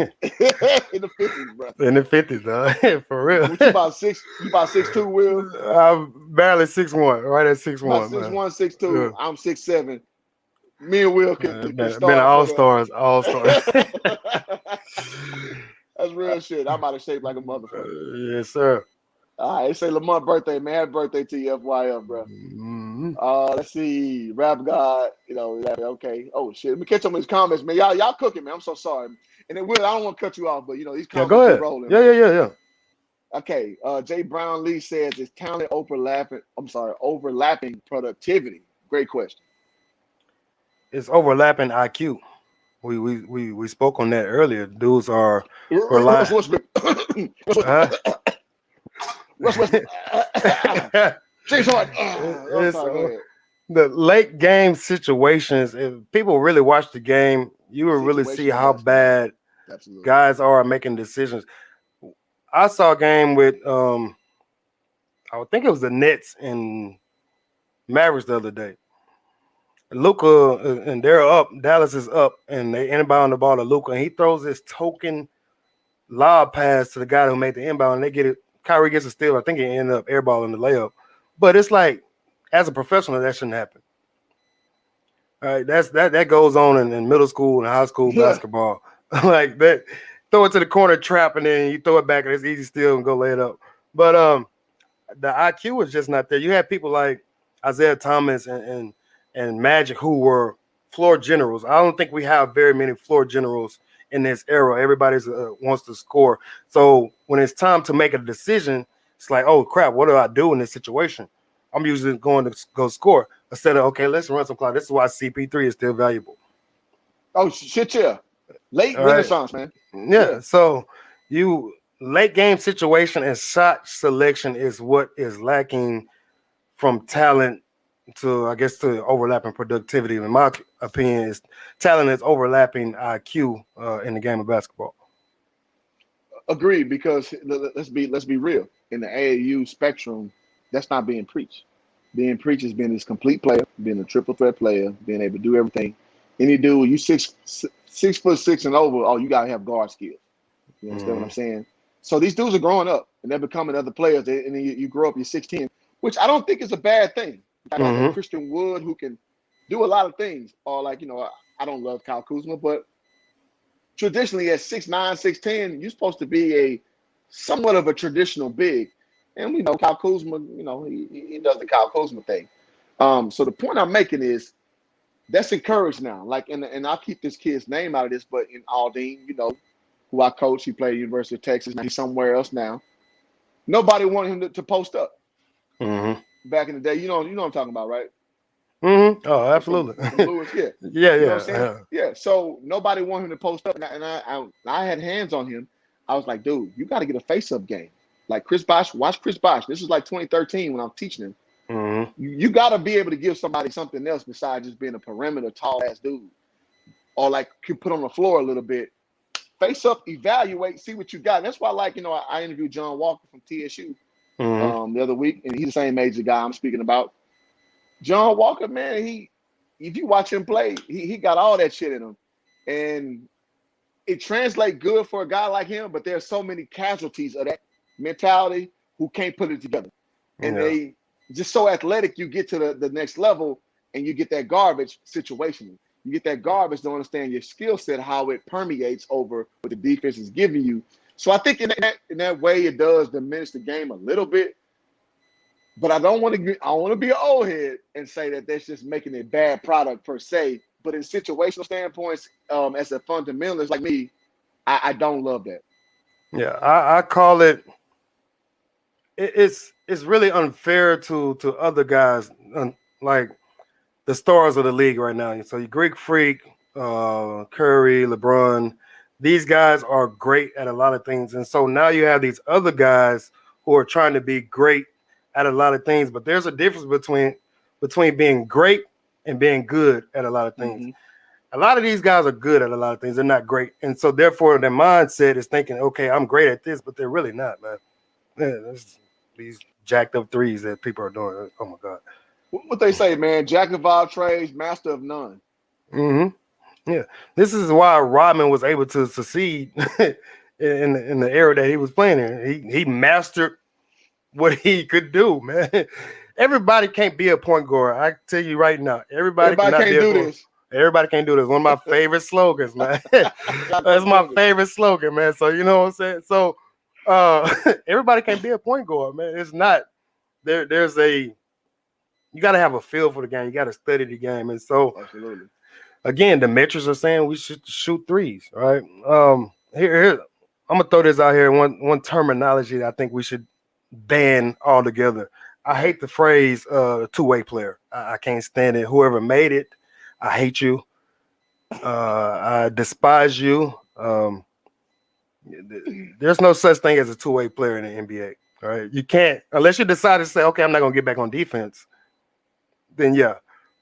In the 50s, bro. In the 50s, though. For real. What you about 6'2", Will? I'm barely 6'1", right at 6'1", About man. 6'1", 6'2". I'm 6'7". Me and Will can Been start all for stars, all stars. the. That's real shit. I'm out of shape like a motherfucker. Yes, sir. All right, say Lamont's birthday, man. Happy birthday to you, FYF, bro. Mm-hmm. Let's see. Rap God, okay. Oh shit. Let me catch up with his comments, man. Y'all cooking, man. I'm so sorry. And then Will, I don't want to cut you off, but these Yeah, go comments be ahead. rolling, Yeah, man. yeah. Okay. Jay Brown Lee says it's talent overlapping productivity. Great question. It's overlapping IQ. We spoke on that earlier. Dudes are relying. Russ Westbrook. James Harden. I'm It's, sorry, go ahead. the late game situations. If people really watch the game, you will really see Situational how basketball. bad Absolutely. guys are making decisions. I saw a game with I would think it was the Nets and Mavericks the other day. Luka and they're up. Dallas is up, and they inbound the ball to Luka, and he throws this token lob pass to the guy who made the inbound, and they get it. Kyrie gets a steal. I think he ended up airballing the layup. But it's like, as a professional, that shouldn't happen. All right, that goes on in middle school and high school basketball. Like that, throw it to the corner trap, and then you throw it back, and it's easy steal and go lay it up. But the IQ was just not there. You had people like Isaiah Thomas and Magic who were floor generals. I don't think we have very many floor generals in this era. Everybody's wants to score. So when it's time to make a decision, it's like, oh crap, what do I do in this situation? I'm usually going to go score instead of, okay, let's run some clock. This is why CP3 is still valuable. Oh shit, yeah. Late All Renaissance, man. Yeah. So you late game situation and shot selection is what is lacking from talent to, I guess, to overlapping productivity. In my opinion, is talent is overlapping IQ in the game of basketball. Agreed, because let's be real. In the AAU spectrum, that's not being preached. Being preached is being this complete player, being a triple threat player, being able to do everything. Any dude, you 6'6" and over, oh, you gotta have guard skills. You understand what I'm saying? So these dudes are growing up and they're becoming other players. And then you grow up, you're 16, which I don't think is a bad thing. Like a Christian Wood who can do a lot of things. Or like, I don't love Kyle Kuzma, but traditionally at 6'9", 6'10", you're supposed to be a somewhat of a traditional big. And we know Kyle Kuzma, he does the Kyle Kuzma thing. So the point I'm making is that's encouraged now. Like, and I'll keep this kid's name out of this, but in Aldine, who I coach, he played at the University of Texas. Now he's somewhere else now. Nobody wanted him to post up. Back in the day, you know what I'm talking about, right? Oh, absolutely. From Lewis, yeah. Yeah. You know what I'm saying? Yeah. So nobody wanted him to post up, and I had hands on him. I was like, dude, you got to get a face-up game. Like Chris Bosh, watch Chris Bosh. This was like 2013 when I'm teaching him. You got to be able to give somebody something else besides just being a perimeter tall-ass dude. Or like can put on the floor a little bit. Face up, evaluate, see what you got. And that's why, I interviewed John Walker from TSU the other week, and he's the same major guy I'm speaking about. John Walker, man, if you watch him play, he got all that shit in him. And it translates good for a guy like him, but there's so many casualties of that mentality who can't put it together. And they just so athletic, you get to the next level and you get that garbage situation. You get that garbage to understand your skill set, how it permeates over what the defense is giving you. So I think in that way, it does diminish the game a little bit. But I want to be an old head and say that that's just making a bad product per se. But in situational standpoints, as a fundamentalist like me, I don't love that. Yeah, I call it. It's really unfair to other guys like the stars of the league right now. So you Greek Freak, Curry, LeBron, these guys are great at a lot of things. And so now you have these other guys who are trying to be great at a lot of things, but there's a difference between being great and being good at a lot of things. A lot of these guys are good at a lot of things. They're not great. And so therefore their mindset is thinking, okay, I'm great at this, but they're really not, man. These jacked up threes that people are doing. Oh my God. What they say, man, jack of all trades, master of none. Yeah, this is why Rodman was able to succeed in the era that he was playing in. He mastered what he could do, man. Everybody can't be a point guard. I tell you right now, everybody Everybody cannot be can't a do point. this. Everybody can't do this. One of my favorite slogans, man. Shout out That's to my Jimmy. favorite slogan, man. So you know what I'm saying. So everybody can't be a point guard, man. It's not there. There's a you got to have a feel for the game. You got to study the game, and so Absolutely. again, the metrics are saying we should shoot threes, right? Here, I'm gonna throw this out here. One terminology that I think we should ban altogether. I hate the phrase two-way player. I can't stand it. Whoever made it, I hate you. I despise you. There's no such thing as a two-way player in the NBA. All right, you can't unless you decide to say, okay, I'm not gonna get back on defense. Then yeah,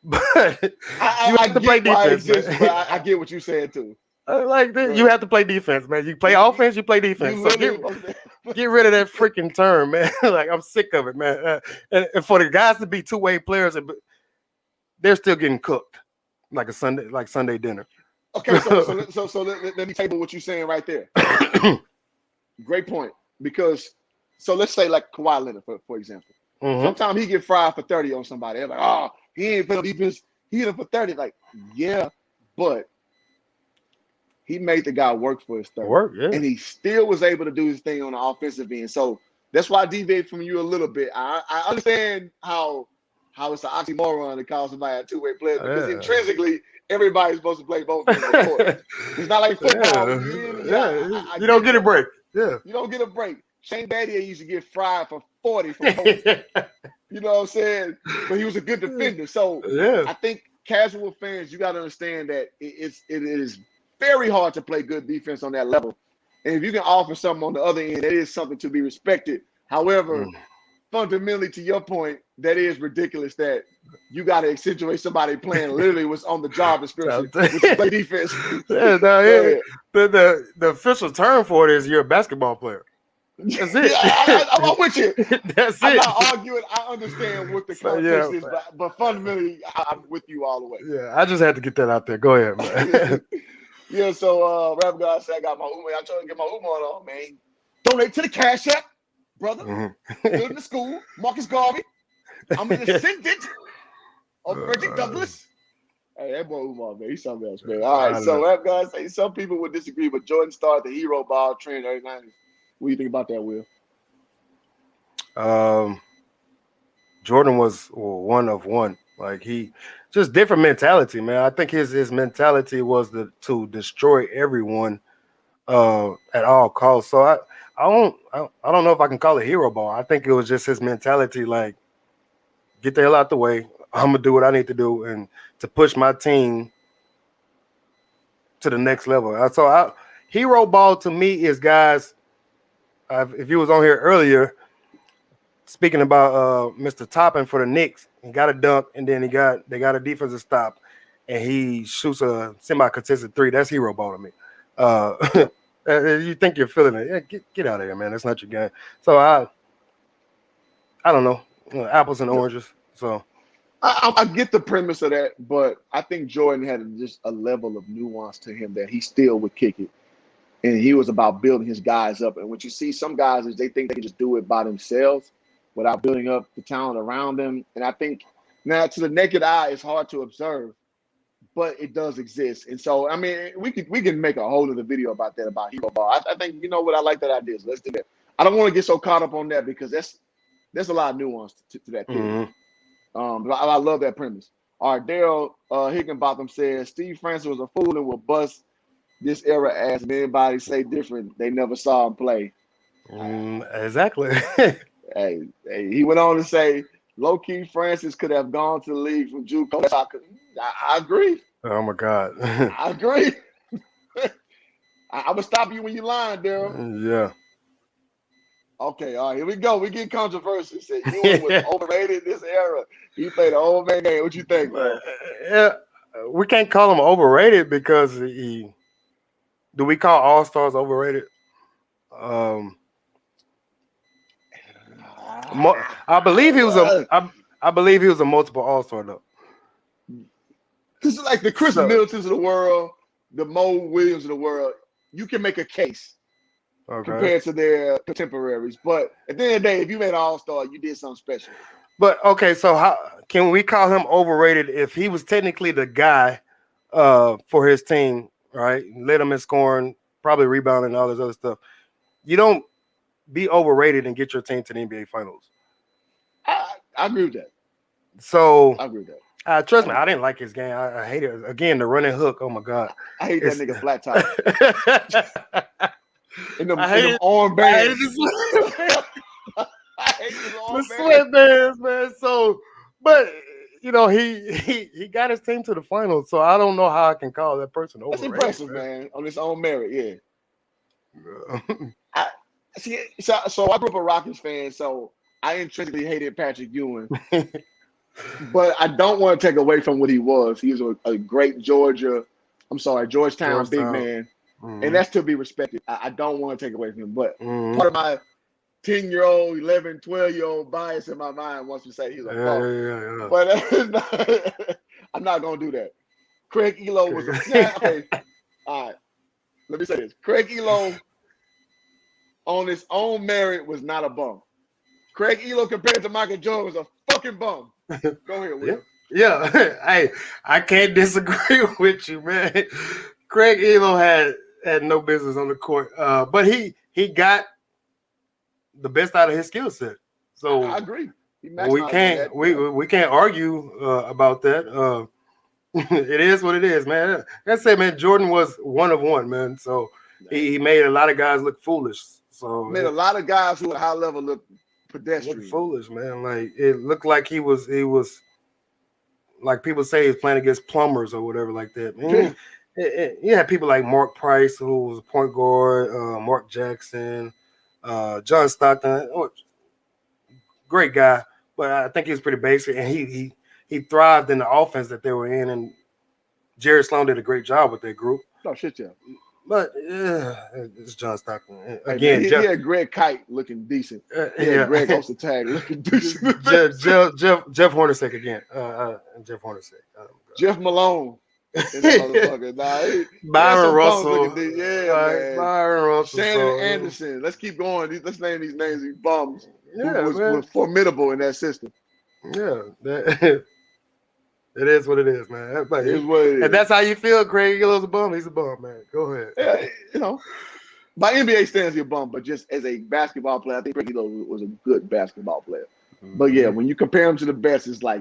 but you I have to play get why it defense, exists, but man. I get what you said too. Like that, you Right. have to play defense, man. You play offense, you play You defense. So literally get rid of that freaking term, man. Like I'm sick of it, man. And for the guys to be two-way players, they're still getting cooked like Sunday dinner. okay. Let me table what you're saying right there. Great point. Because so let's say like Kawhi Leonard for example. Mhm. Sometimes he get fried for 30 on somebody. They're like, oh, he ain't playing defense. He hit him for 30. Like, yeah, but he made the guy work for his 30. Work, yeah. And he still was able to do his thing on the offensive end. So that's why I deviate from you a little bit. I understand how it's an oxymoron to call somebody a two-way player because Yeah. intrinsically everybody's supposed to play both ends of the court. It's not like football. You don't get a break. Yeah. You don't get a break. Shane Battier used to get fried for 40 from Kobe. You know what I'm saying? But he was a good defender. So Yeah. I think casual fans, you got to understand that it is very hard to play good defense on that level. And if you can offer something on the other end, it is something to be respected. However, fundamentally, to your point, that is ridiculous that you got to accentuate somebody playing literally what's on the job description, which is play defense. Yeah, no, the official term for it is you're a basketball player. That's it. Yeah, I'm with you. That's I'm it. not arguing. I understand what the context is, but fundamentally, I'm with you all the way. Yeah, I just had to get that out there. Go ahead, man. Yeah, so Rap God said I got my Uma. I'm trying to get my Uma on, man. Donate to the Cash App, brother. Building the school. Marcus Garvey. I'm an descendant of Frederick Douglass. Hey, that boy Umar, man, he's something else, man. All right, so Rap God say some people would disagree, but Jordan started the hero ball trend every night. What do you think about that, Will? Jordan was one of one. Like he just different mentality, man. I think his mentality was to destroy everyone at all costs. So I don't know if I can call it hero ball. I think it was just his mentality, like get the hell out the way. I'm gonna do what I need to do and to push my team to the next level. So hero ball to me is guys. If you was on here earlier, speaking about Mr. Toppin for the Knicks, he got a dunk and then they got a defensive stop and he shoots a semi-contested three. That's hero ball to me. You think you're feeling it? Yeah, get out of here, man. That's not your game. So I don't know, apples and oranges. So I get the premise of that, but I think Jordan had just a level of nuance to him that he still would kick it. And he was about building his guys up. And what you see, some guys is they think they can just do it by themselves without building up the talent around them. And I think now to the naked eye, it's hard to observe, but it does exist. And so, I mean, we can make a whole other video about that, about hero ball. I think, you know what, I like that idea. So let's do that. I don't want to get so caught up on that because there's a lot of nuance to that theory. But I love that premise. All right, Daryl Higginbotham says Steve Francis was a fool and will bust this era ass. If anybody say different, they never saw him play. Exactly. Hey, he went on to say, low-key Francis could have gone to the league from JUCO. I agree. Oh my God. I agree. I'm gonna stop you when you're lying, Daryl. Yeah. Okay, all right, here we go. We get controversial. Said Ewing was overrated in this era. He played an old man game. What you think, bro? Yeah, we can't call him overrated because do we call all-stars overrated? I believe he was a multiple all-star though. This is like the Chris So- Middletons of the world, the Mo Williams of the world. You can make a case compared to their contemporaries. But at the end of the day, if you made an all-star, you did something special. But okay, so how can we call him overrated if he was technically the guy for his team, right? Led him in scoring, probably rebounding and all this other stuff. You don't be overrated and get your team to the NBA Finals. I agree with that. So I agree with that. trust me, I didn't like his game. I hate it. Again, the running hook. Oh my god, I hate that nigga flat top. In them I hate armbands. I hate the sweatbands, man. So, but you know, he got his team to the finals. So I don't know how I can call that person overrated. That's impressive, man. On his own merit, yeah. So I grew up a Rockets fan, so I intrinsically hated Patrick Ewing. But I don't want to take away from what he was. He was a great Georgetown big man. Mm-hmm. And that's to be respected. I don't want to take away from him. But part of my 10-year-old, 11, 12-year-old bias in my mind wants to say he's a bum. But I'm not going to do that. Craig Elo was okay. All right. Let me say this. Craig Elo, on his own merit, was not a bum. Craig Elo compared to Michael Jordan was a fucking bum. Go ahead, Will. Yeah. Hey, I can't disagree with you, man. Craig Elo had no business on the court, but he got the best out of his skill set. So I agree. We can't argue about that. It is what it is, man. Like I said, man, Jordan was one of one, man. So he made a lot of guys look foolish. So made a lot of guys who at high level look pedestrian. Look foolish, man. Like it looked like he was like people say he's playing against plumbers or whatever like that. Man. You had people like Mark Price, who was a point guard, Mark Jackson, John Stockton, great guy, but I think he was pretty basic, and he thrived in the offense that they were in, and Jerry Sloan did a great job with that group. Oh shit, yeah. But it's John Stockton again. He had Greg Kite looking decent. Greg Ostertag looking decent. Jeff Hornacek again. Jeff Hornacek. Jeff Malone. Byron Russell. Man. Byron Russell. Shannon Anderson. Let's keep going. Let's name these names. These bums. Was formidable in that system. Yeah. It is what it is, man. It is what it is. And that's how you feel. Craig Elo's a bum. He's a bum, man. Go ahead. Yeah, by NBA standards, he's a bum, but just as a basketball player, I think Craig Elo was a good basketball player. Mm-hmm. But yeah, when you compare him to the best, it's like,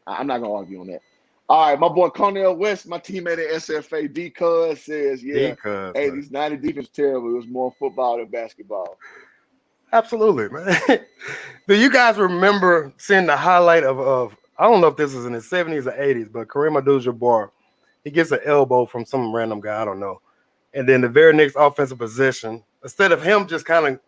I'm not gonna argue on that. All right, my boy Cornell West, my teammate at SFA, D-Cuz says, hey, these 90 defense terrible. It was more football than basketball. Absolutely, man. Do you guys remember seeing the highlight of I don't know if this is in the 70s or 80s, but Kareem Abdul-Jabbar, he gets an elbow from some random guy, I don't know. And then the very next offensive possession, instead of him just kind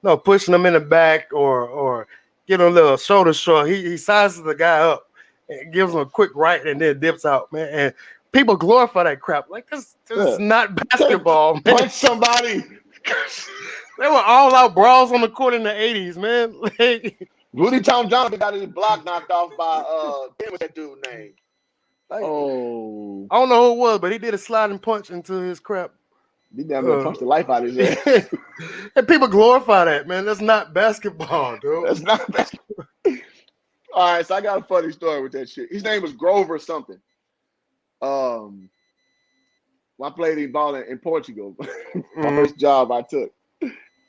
of pushing him in the back or giving him a little shoulder shrug, he sizes the guy up and gives him a quick right and then dips out, man. And people glorify that crap. Like, this is not basketball, man. Punch somebody. They were all out brawls on the court in the 80s, man. Rudy Tom Johnson got his block knocked off by what's that dude name? I don't know who it was, but he did a sliding punch into his crap. He damn near punched the life out of his head. And people glorify that, man. That's not basketball, dude. That's not basketball. All right, so I got a funny story with that shit. His name was Grover something. When I played in ball in Portugal, my first job I took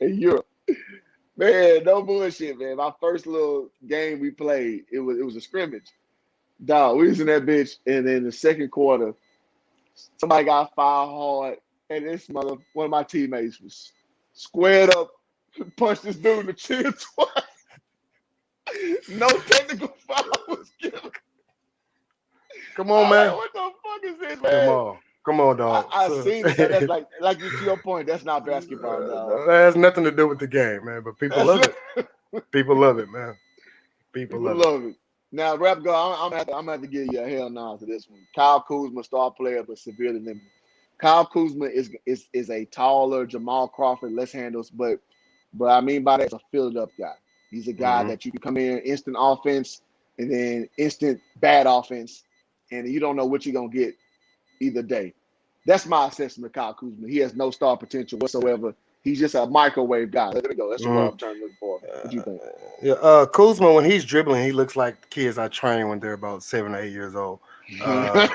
in Europe. Man, no bullshit, man. My first little game we played, it was a scrimmage. Dog, we was in that bitch, and in the second quarter, somebody got fouled hard, and one of my teammates was squared up, punched this dude in the chin twice. No technical foul was given. Come on, man. What the fuck is this, man? Come on, dog. I seen it. That's like to your point. That's not basketball, dog. That has nothing to do with the game, man. But people love it. People love it, man. People love it. Now, Rap God, I'm gonna have to give you a hell no to this one. Kyle Kuzma, star player, but severely limited. Kyle Kuzma is a taller Jamal Crawford, less handles, but I mean by that, it's a filled up guy. He's a guy that you can come in instant offense and then instant bad offense and you don't know what you're gonna get either day. That's my assessment of Kyle Kuzma. He has no star potential whatsoever. He's just a microwave guy. There we go. That's the word I'm trying to look for. What do you think? Yeah, Kuzma, when he's dribbling, he looks like kids I train when they're about 7 or 8 years old. Yeah,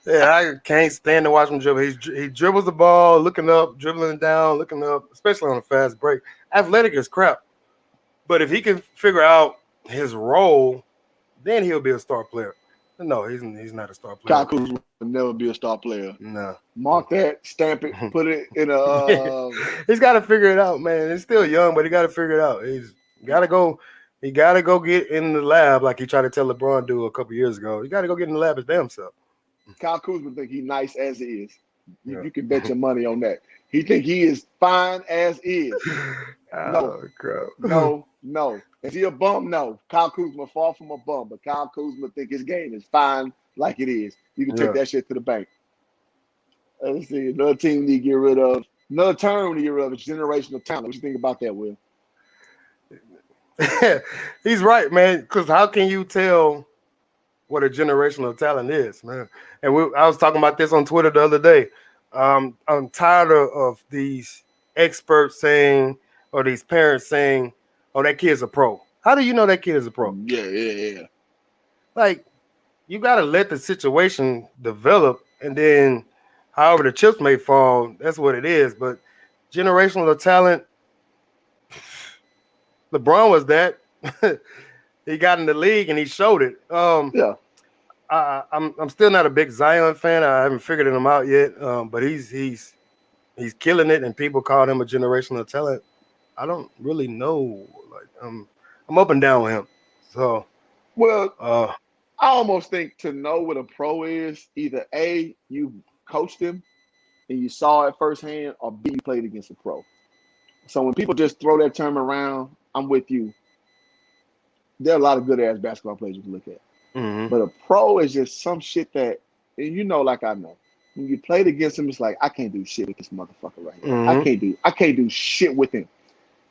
I can't stand to watch him dribble. He dribbles the ball, looking up, dribbling down, looking up, especially on a fast break. Athletic is crap. But if he can figure out his role, then he'll be a star player. No, he's not a star player. Kyle Kuzma will never be a star player. No. Mark that, stamp it, put it in a. He's got to figure it out, man. He's still young, but he got to figure it out. He's got to go. He got to go get in the lab like he tried to tell LeBron do a couple years ago. He got to go get in the lab his damn self. Kyle Kuzma think he's nice as he is. Yeah. You can bet your money on that. He think he is fine as is. Oh, crap. No. Is he a bum? No. Kyle Kuzma far from a bum, but Kyle Kuzma think his game is fine like it is. You can take that shit to the bank. Let's see. Another team we need to get rid of. Another term we need to get rid of is generational talent. What you think about that, Will? He's right, man. Because how can you tell what a generational talent is, man? And I was talking about this on Twitter the other day. I'm tired of these experts saying, or these parents saying, "Oh, that kid's a pro." How do you know that kid is a pro? Yeah. Like, you got to let the situation develop, and then however the chips may fall, that's what it is. But generational talent, LeBron was that. He got in the league and he showed it. I'm still not a big Zion fan. I haven't figured him out yet. But he's killing it, and people call him a generational talent. I don't really know. Like I'm up and down with him. So I almost think to know what a pro is, either A, you coached him and you saw it firsthand, or B, you played against a pro. So when people just throw that term around, I'm with you. There are a lot of good ass basketball players you can look at. mm-hmm. But a pro is just some shit that, and you know, like I know, when you played against him, it's like, I can't do shit with this motherfucker right here. Mm-hmm. I can't do shit with him.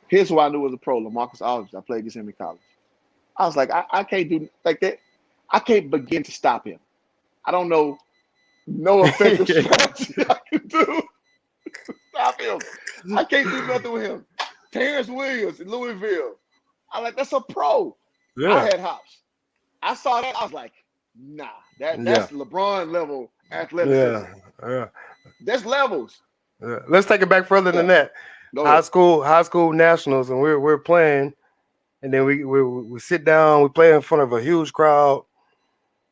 Here's who I knew was a pro, LaMarcus Aldridge. I played against him in college. I was like, I can't do like that. I can't begin to stop him. I don't know no effective strategy I can do to stop him. I can't do nothing with him. Terrence Williams in Louisville. I'm like, that's a pro. Yeah. I had hops. I saw that. I was like, nah, that's LeBron level athleticism. Yeah. That's levels. Yeah. Let's take it back further than that. High school nationals, and we're playing, and then we sit down, we play in front of a huge crowd,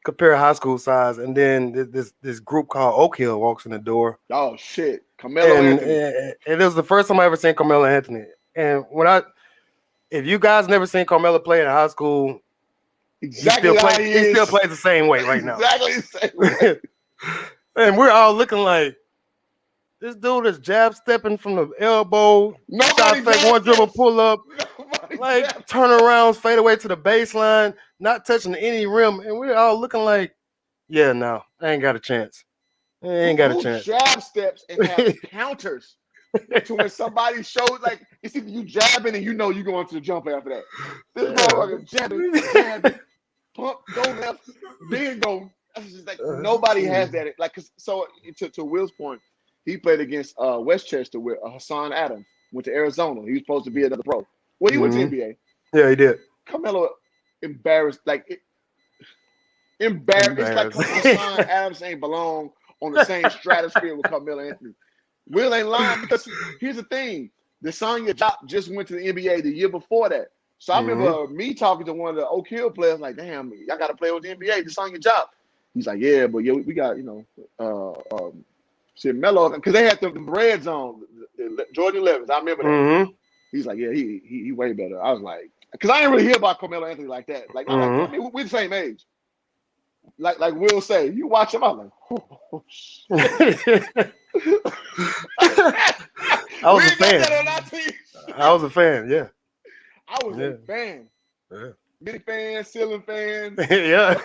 compare high school size, and then this group called Oak Hill walks in the door. Oh shit, Carmelo Anthony. And it was the first time I ever seen Carmelo Anthony. And if you guys never seen Carmelo play in high school, he still plays the same way right now. Exactly the same way. And we're all looking like, this dude is jab stepping from the elbow, shot fake, one dribble pull up, turn around, fade away to the baseline, not touching any rim, and we're all looking like, yeah, no, I ain't got a chance. I ain't got a chance. Jab steps and have counters to when somebody shows, like, it's either you jabbing and you know you going to the jump after that. This motherfucker jabbing, pump, go left, then go. That's just like nobody has that. Like, so to Will's point, he played against Westchester with Hassan Adams. Went to Arizona. He was supposed to be another pro. Well, he went to NBA. Yeah, he did. Carmelo embarrassed. It's like Hassan Adams ain't belong on the same stratosphere with Carmelo Anthony. Will ain't lying, because here's the thing. Desanya Diop just went to the NBA the year before that. So I remember me talking to one of the Oak Hill players, like, damn, y'all got to play with the NBA, Desanya Diop. He's like, yeah, but we got, shit, Melo, because they had the Reds on, the Jordan 11s. I remember that. Mm-hmm. He's like, yeah, he way better. I was like, because I didn't really hear about Carmelo Anthony like that. Like, I mean, we're the same age. Like Will say, you watch him, I'm like, oh shit. I was a fan. I was a fan, yeah. I was a fan. Yeah. Mini fan, ceiling fan. Yeah.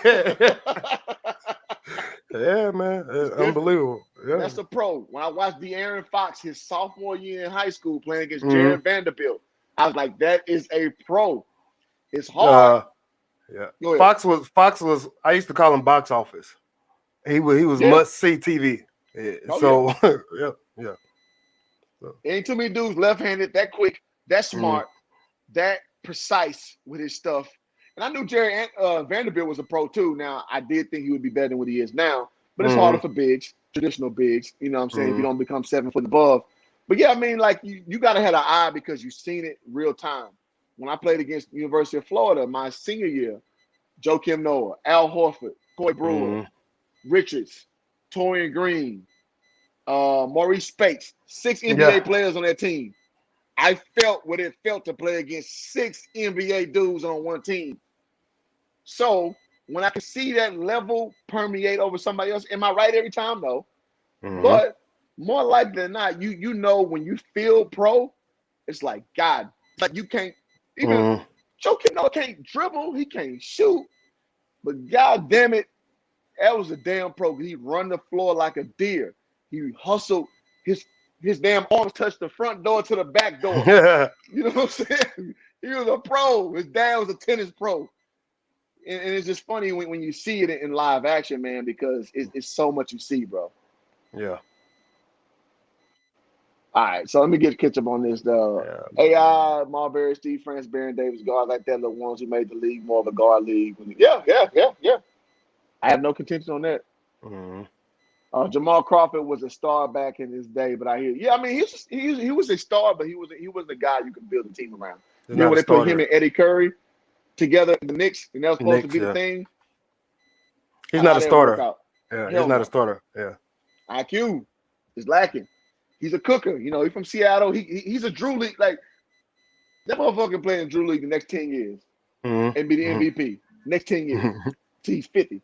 Yeah, man. It's unbelievable. Yeah. That's a pro. When I watched De'Aaron Fox his sophomore year in high school playing against Jared Vanderbilt, I was like, that is a pro. It's hard. Yeah. Go ahead. Fox was. I used to call him box office. He was Yeah. must see TV. Yeah. Oh, So yeah. So, Ain't too many dudes left-handed, that quick, that smart, that precise with his stuff. And I knew Jerry Vanderbilt was a pro too. Now, I did think he would be better than what he is now, but it's harder for bigs, traditional bigs, you know what I'm saying, if you don't become 7 foot above. But yeah, I mean, like you got to have an eye because you've seen it real time. When I played against the University of Florida my senior year, Joakim Noah, Al Horford, Coy Brewer, Richards, Torian Green, Maurice Spates, 6 NBA players on that team. I felt what it felt to play against 6 NBA dudes on one team. So when I can see that level permeate over somebody else, am I right every time? No. But more likely than not, you know when you feel pro, it's like God, it's like you can't even Joakim Noah can't dribble, he can't shoot, but God damn it, that was a damn pro. He run the floor like a deer. He hustled. His damn arms touched the front door to the back door. You know what I'm saying? He was a pro. His dad was a tennis pro. And it's just funny when you see it in live action, man, because it's so much you see, bro. Yeah. All right, so let me get catch up on this, though. AI, Marbury, Steve France, Baron Davis, guards like that, the ones who made the league more of a guard league. Yeah. I have no contention on that. Jamal Crawford was a star back in his day, but I hear, yeah, I mean, he was a star, but he wasn't a guy you could build a team around. Then when they put him and Eddie Curry together in the Knicks, and that was supposed to be the thing. He's not a starter. Yeah, he's not a starter. Yeah. IQ is lacking. He's a cooker. You know, he's from Seattle. He's a Drew League. Like, that motherfucker playing Drew League the next 10 years and be the MVP next 10 years till he's 50.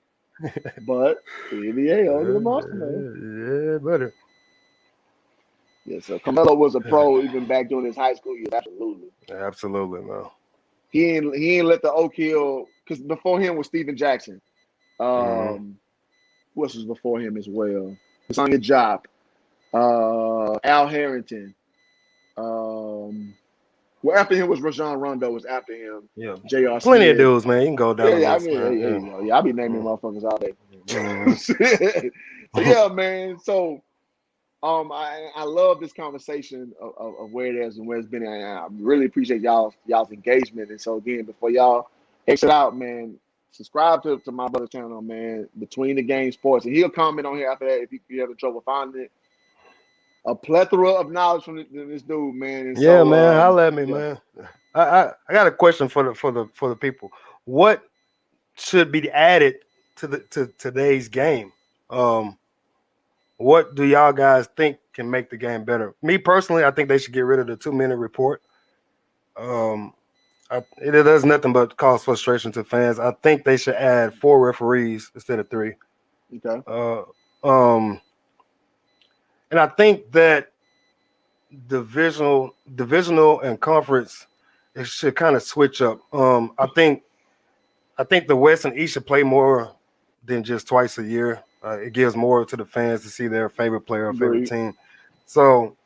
But the NBA owns the monster, man. Yeah, better. Yeah, so Carmelo was a pro even back during his high school years. Absolutely. Absolutely, man. He ain't let the Oak Hill, because before him was Steven Jackson. Who else was before him as well? Sonya Job. Al Harrington. Well, after him was Rajon Rondo. Was after him. Yeah, J.R. plenty Smith. of dudes, man. You can go down. Yeah, the list, I be naming motherfuckers all day. So yeah, man. So, I love this conversation of where it is and where it's been. And I really appreciate y'all's engagement. And so again, before y'all exit out, man, subscribe to my brother's channel, man. Between the Game Sports, and he'll comment on here after that if you have trouble finding it. A plethora of knowledge from this dude, man. And yeah, so, man. Holla at me, man. I got a question for the people. What should be added to today's game? What do y'all guys think can make the game better? Me personally, I think they should get rid of the 2-minute report. It does nothing but cause frustration to fans. I think they should add 4 referees instead of 3. Okay. And I think that divisional and conference, it should kind of switch up. I think the West and East should play more than just twice a year. It gives more to the fans to see their favorite player or favorite team. So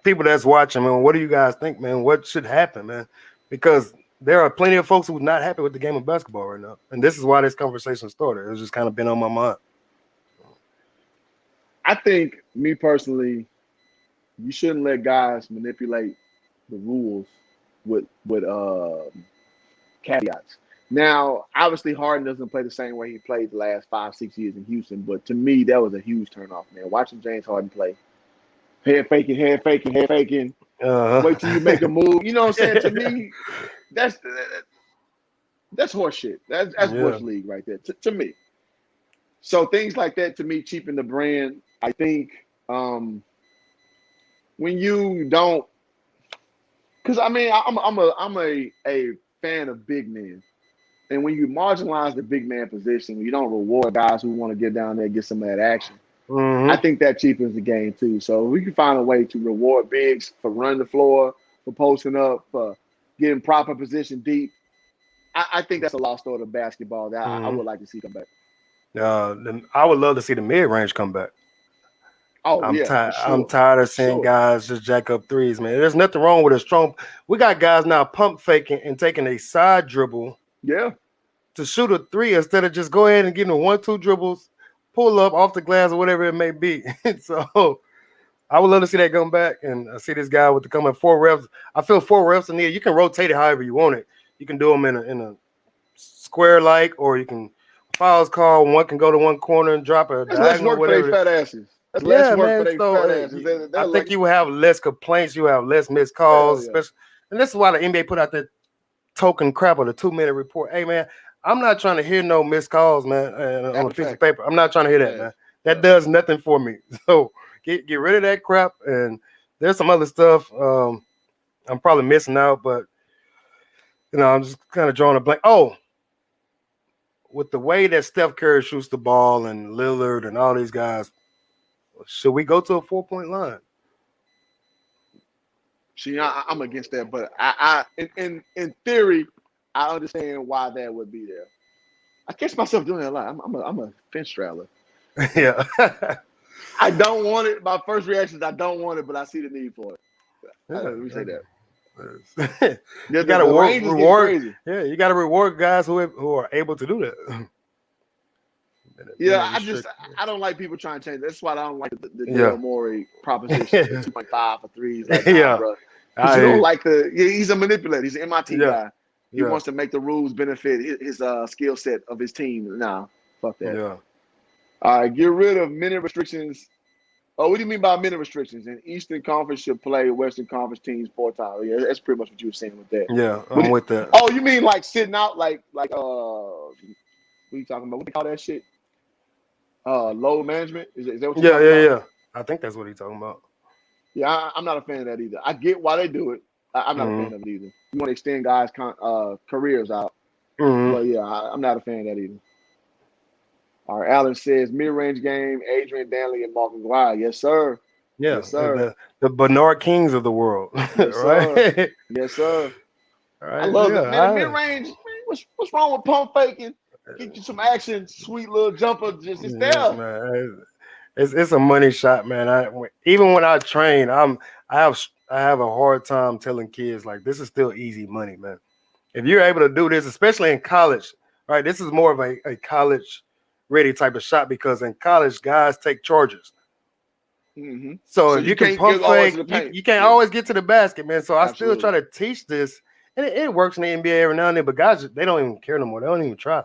people that's watching, man, what do you guys think, man? What should happen, man? Because there are plenty of folks who are not happy with the game of basketball right now. And this is why this conversation started. It's just kind of been on my mind. I think, me personally, you shouldn't let guys manipulate the rules with caveats. Now, obviously, Harden doesn't play the same way he played the last 5-6 years in Houston, but to me, that was a huge turnoff, man. Watching James Harden play, head faking. Wait till you make a move. You know what I'm saying? To me, that's horseshit. That's Bush League right there. To me. So things like that, to me, cheapen the brand. I think when you don't, because I mean, I'm a fan of big men. And when you marginalize the big man position, you don't reward guys who want to get down there and get some of that action. I think that cheapens the game too. So we can find a way to reward bigs for running the floor, for posting up, for getting proper position deep. I think that's a lost art of basketball that I would like to see come back. I would love to see the mid-range come back. Oh, I'm tired. Sure. I'm tired of seeing guys just jack up threes, man. There's nothing wrong with a strong. We got guys now pump faking and taking a side dribble. Yeah. to shoot a three instead of just go ahead and give them 1-2 dribbles, pull up off the glass or whatever it may be. So I would love to see that come back, and I see this guy with the coming 4 reps. I feel 4 reps in there. You can rotate it however you want it. You can do them in a square like, or you can fouls call. One can go to one corner and drop a That's less diagonal, work for their whatever. fat asses. That's less work Man. for their So fat asses. I They're think like, you will have less complaints. You have less missed calls, yeah. especially. And this is why the NBA put out that token crap of the 2-minute report. Hey, man, I'm not trying to hear no missed calls, man, on a piece of paper. I'm not trying to hear that, man. That does nothing for me. So get rid of that crap. And there's some other stuff I'm probably missing out, but I'm just kind of drawing a blank. Oh, with the way that Steph Curry shoots the ball and Lillard and all these guys, should we go to a 4-point line? See, I'm against that, but in theory, I understand why that would be there. I catch myself doing that a lot. I'm a fence straddler. Yeah. I don't want it. My first reaction is I don't want it, but I see the need for it. Let me say that. You got to reward. Yeah, you got to reward guys who are able to do that. Yeah, I don't like people trying to change. That's why I don't like the Daryl Morey proposition, 2.5 for threes. Like, bro. Because you don't like he's a manipulator. He's an MIT guy. He wants to make the rules benefit his skill set of his team. Nah, fuck that. Yeah. All right, get rid of minute restrictions. Oh, what do you mean by minute restrictions? And Eastern Conference should play Western Conference teams 4 times. Yeah, that's pretty much what you were saying with that. Yeah, I'm with that. Oh, you mean like sitting out, like what are you talking about? What do you call that shit? Load management? Is that what you're talking about? Yeah. I think that's what he's talking about. Yeah, I'm not a fan of that either. I get why they do it. I'm not a fan of it either. You want to extend guys' careers out. But yeah, I'm not a fan of that either. All right, Allen says mid-range game, Adrian Danley and Mark McGuire. Yes, sir. Yeah, yes, sir. The Bernard Kings of the world. Yes, right? Sir. Yes, sir. All right, I love it. Man, mid-range, man, what's wrong with pump faking? Get you some action, sweet little jumper. It's there. Man. It's a money shot, man. Even when I train, I have a hard time telling kids like this is still easy money, man. If you're able to do this, especially in college, right? This is more of a college ready type of shot because in college guys take charges. Mm-hmm. So if you can pump fake, you can't always get to the basket, man. So I still try to teach this, and it works in the NBA every now and then. But guys, they don't even care no more. They don't even try.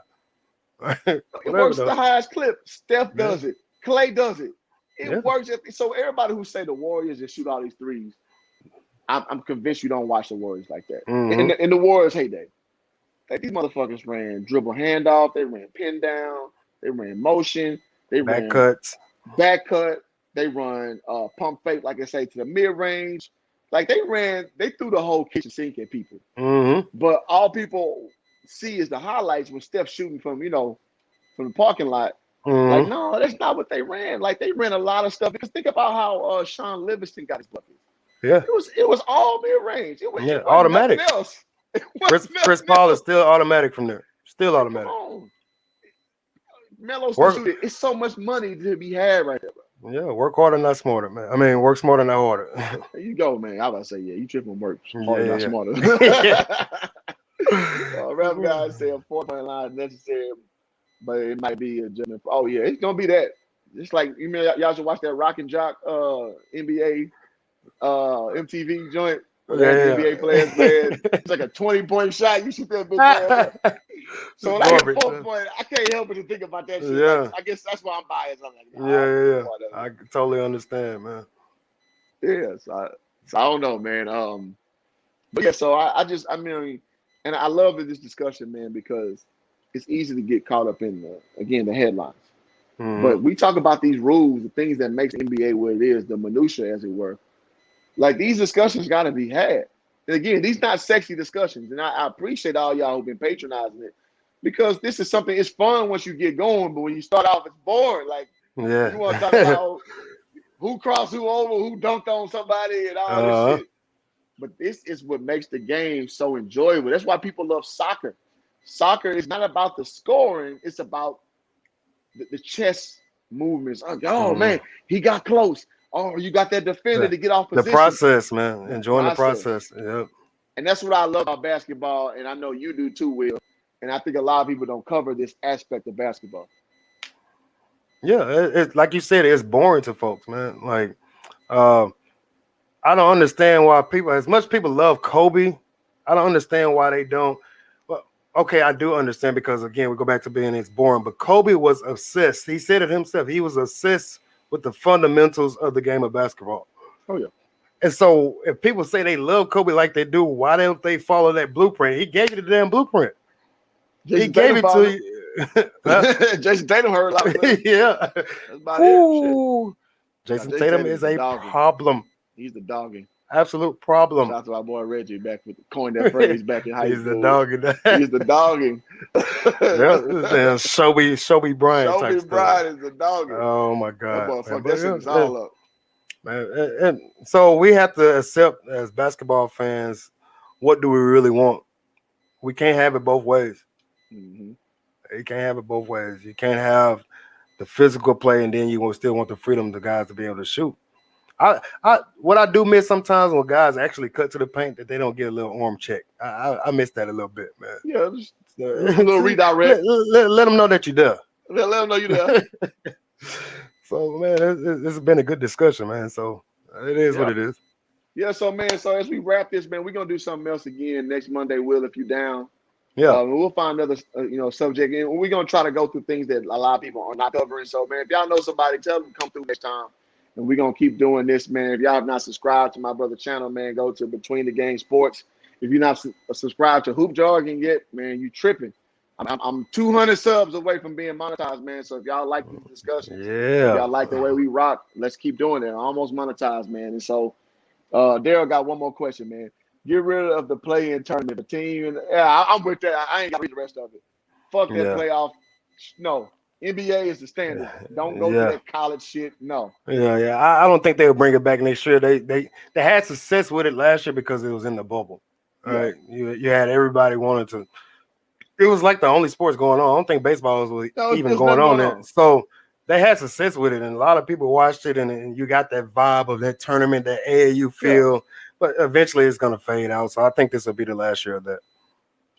It works the highest clip. Steph does it. Clay does it. It works. So everybody who say the Warriors just shoot all these threes, I'm convinced you don't watch the Warriors like that. Mm-hmm. In the Warriors heyday, like these motherfuckers ran dribble handoff, they ran pin down, they ran motion, they ran back cut, they run pump fake, like I say, to the mid range. Like they threw the whole kitchen sink at people. Mm-hmm. But all people see is the highlights when Steph shooting from the parking lot. Mm-hmm. Like, no, that's not what they ran. Like they ran a lot of stuff. Because think about how Sean Livingston got his buckets. Yeah. It was all mid range. It was automatic. Else. Chris Paul is still automatic from there. Still automatic. Melo's still shooting. It's so much money to be had right there, bro. Yeah, work harder, not smarter, man. I mean, work smarter, not harder. There you go, man. I was about to say, you tripping work harder, not smarter. Rap guys say a 4-point line is necessary, but it might be a adjustment. Oh yeah, it's gonna be that. Just like y'all should watch that Rock and Jock NBA MTV joint. NBA players playing. It's like a 20-point shot. You shoot that bitch. So like a 4-point, I can't help but to think about that shit. Yeah. I guess that's why I'm biased. I'm like, yeah. I totally understand, man. Yeah, so I don't know, man. But yeah, so I mean, and I love this discussion, man, because it's easy to get caught up in the headlines. Mm-hmm. But we talk about these rules, the things that makes the NBA what it is, the minutia, as it were. Like these discussions got to be had. And again, these not sexy discussions, and I appreciate all y'all who've been patronizing it because this is something. It's fun once you get going, but when you start off, it's boring. Like you want to talk about who crossed who over, who dunked on somebody, and all this shit. But this is what makes the game so enjoyable. That's why people love soccer. Soccer is not about the scoring; it's about the chess movements. Oh man, he got close. Oh, you got that defender to get off position. The process, man. Enjoying the process. Yep. And that's what I love about basketball, and I know you do too, Will. And I think a lot of people don't cover this aspect of basketball. Yeah, it's like you said, it's boring to folks, man. Like, uh, I don't understand why people, as much people love Kobe, I don't understand why they don't. Well, okay, I do understand because again, we go back to being it's boring. But Kobe was obsessed. He said it himself. He was obsessed with the fundamentals of the game of basketball. Oh yeah. And so, if people say they love Kobe like they do, why don't they follow that blueprint? He gave you the damn blueprint. He gave it to you. Jason Tatum heard a lot of things. Yeah. That's about it. Shit. Jason Tatum is a problem. He's the dogging. Absolute problem. Shout out to our boy Reggie back with coined that phrase back in high school. He's the dogging. He's the dogging. Yeah, Shobi Bryant. Shobi Bryant is the dogging. Oh my God. That motherfucker, that shit is all up. Man, and so we have to accept as basketball fans, what do we really want? We can't have it both ways. Mm-hmm. You can't have it both ways. You can't have the physical play and then you will still want the freedom of the guys to be able to shoot. What I do miss sometimes when guys actually cut to the paint that they don't get a little arm check. I miss that a little bit, man. Yeah, just a little redirect. Let them know that you're there. Let them know you're there. So, man, it's been a good discussion, man. So it is what it is. Yeah, so, man, as we wrap this, man, we're going to do something else again next Monday, Will, if you're down. Yeah. We'll find another, subject. And we're going to try to go through things that a lot of people are not covering. So, man, if y'all know somebody, tell them to come through next time. And we're going to keep doing this, man. If y'all have not subscribed to my brother's channel, man, go to Between the Game Sports. If you're not subscribed to Hoop Jargon yet, man, you tripping. I'm 200 subs away from being monetized, man. So if y'all like these discussions, if y'all like the way we rock, let's keep doing it. Almost monetized, man. And so Daryl got one more question, man. Get rid of the play-in tournament. The team, I'm with that. I ain't got to read the rest of it. Fuck that playoff. No. NBA is the standard. Don't go to that college shit. No. Yeah. I don't think they'll bring it back next year. They had success with it last year because it was in the bubble. Right? You had everybody wanting to. It was like the only sports going on. I don't think baseball was even going on there. So they had success with it, and a lot of people watched it, and you got that vibe of that tournament, that AAU feel. Yeah. But eventually, it's going to fade out. So I think this will be the last year of that.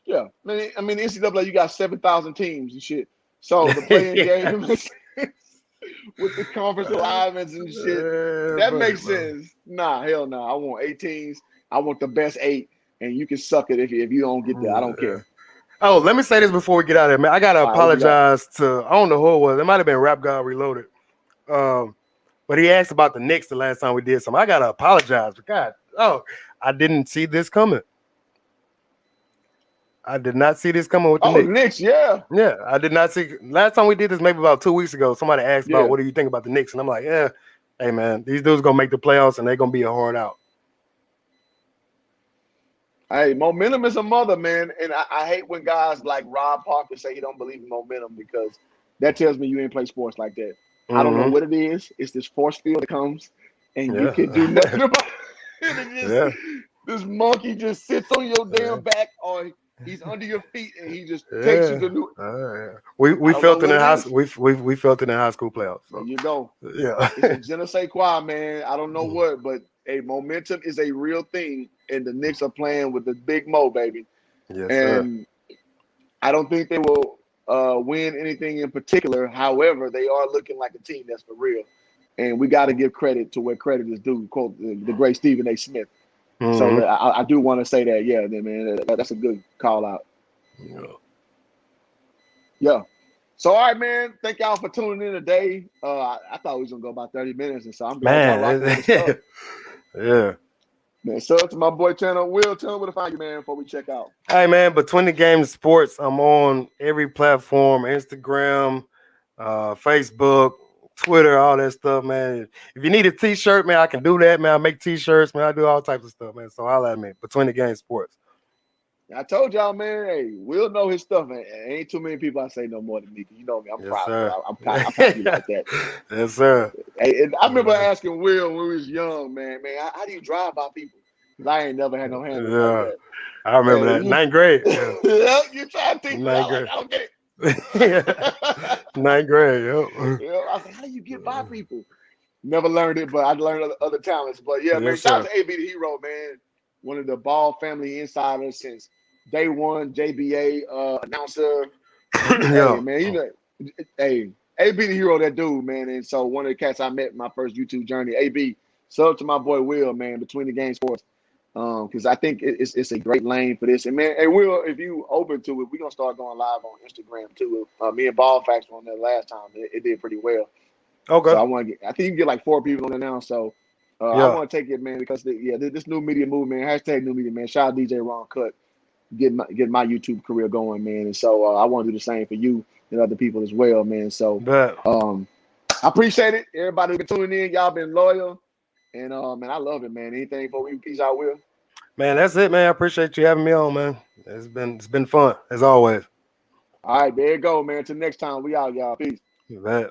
Yeah, I mean, NCAA, you got 7,000 teams and shit. So the playing game with the conference alignments and shit, that makes sense. Nah, hell no. I want 8 teams. I want the best 8, and you can suck it if you don't get there. I don't care. Oh, let me say this before we get out of there, man. I gotta apologize to, I don't know who it was. It might have been Rap God Reloaded. But he asked about the Knicks the last time we did something. I gotta apologize. God, I didn't see this coming. I did not see this coming with the Knicks. Yeah, I did not see. Last time we did this, maybe about 2 weeks ago, somebody asked about what do you think about the Knicks, and I'm like, hey man, these dudes gonna make the playoffs, and they're gonna be a hard out. Hey, momentum is a mother, man, and I hate when guys like Rob Parker say he don't believe in momentum because that tells me you ain't play sports like that. Mm-hmm. I don't know what it is. It's this force field that comes, and you can do nothing about it. This monkey just sits on your damn back, or he's under your feet, and he just takes you to new. We felt it in high school. We felt it in high school playoffs. So. There you go. Yeah, it's a je ne sais quoi, man. I don't know what, but momentum is a real thing, and the Knicks are playing with the big Mo, baby. Yes, and sir. I don't think they will win anything in particular. However, they are looking like a team that's for real, and we got to give credit to where credit is due. Quote the great Stephen A. Smith. Mm-hmm. So I do want to say that, man, that's a good call out. Yeah. So, all right, man. Thank y'all for tuning in today. I thought we was gonna go about 30 minutes, and so I'm glad y'all rocking with Yeah. Man, so to my boy channel, Will, tell me where to find you, man, before we check out. Hey, man, Between the Game Sports, I'm on every platform: Instagram, Facebook, Twitter, all that stuff, man. If you need a t-shirt, man, I can do that, man. I make t-shirts, man. I do all types of stuff, man. So I'll admit, Between the Game Sports. I told y'all, man, hey, Will know his stuff, man. Ain't too many people I say no more than me. You know me, I'm proud. I'm happy like that. Yes, sir. Hey, I remember asking Will when we was young, man, how do you drive by people? Because I ain't never had no handle like that. I remember that. 9th grade. You try to think, 9th grade. Like, I don't get it. 9th grade, I was like, how do you get by people? Never learned it, but I learned other talents. But man, shout out to AB the Hero, man. One of the Ball family insiders since day one JBA announcer. Yeah. Hey man, you know, hey, AB the hero, that dude, man. And so one of the cats I met in my first YouTube journey, AB, sub to my boy Will, man, Between the Game Sports. Because I think it's a great lane for this. And man, hey Will, if you open to it, we're gonna start going live on Instagram too. Me and Ball Facts were on there last time. It did pretty well. Okay. So I think you can get like 4 people on there now. So I Yeah. want to take it, man, because this new media movement, hashtag new media, man. Shout out DJ Ron Cut, get my YouTube career going, man. And so I want to do the same for you and other people as well, man. So Bet. I appreciate it. Everybody who's been tuning in, y'all been loyal. And man, I love it, man. Anything for you, peace out, Will. Man, that's it, man. I appreciate you having me on, man. It's been fun as always. All right, there you go, man. Till next time, we out, y'all. Peace. Bet.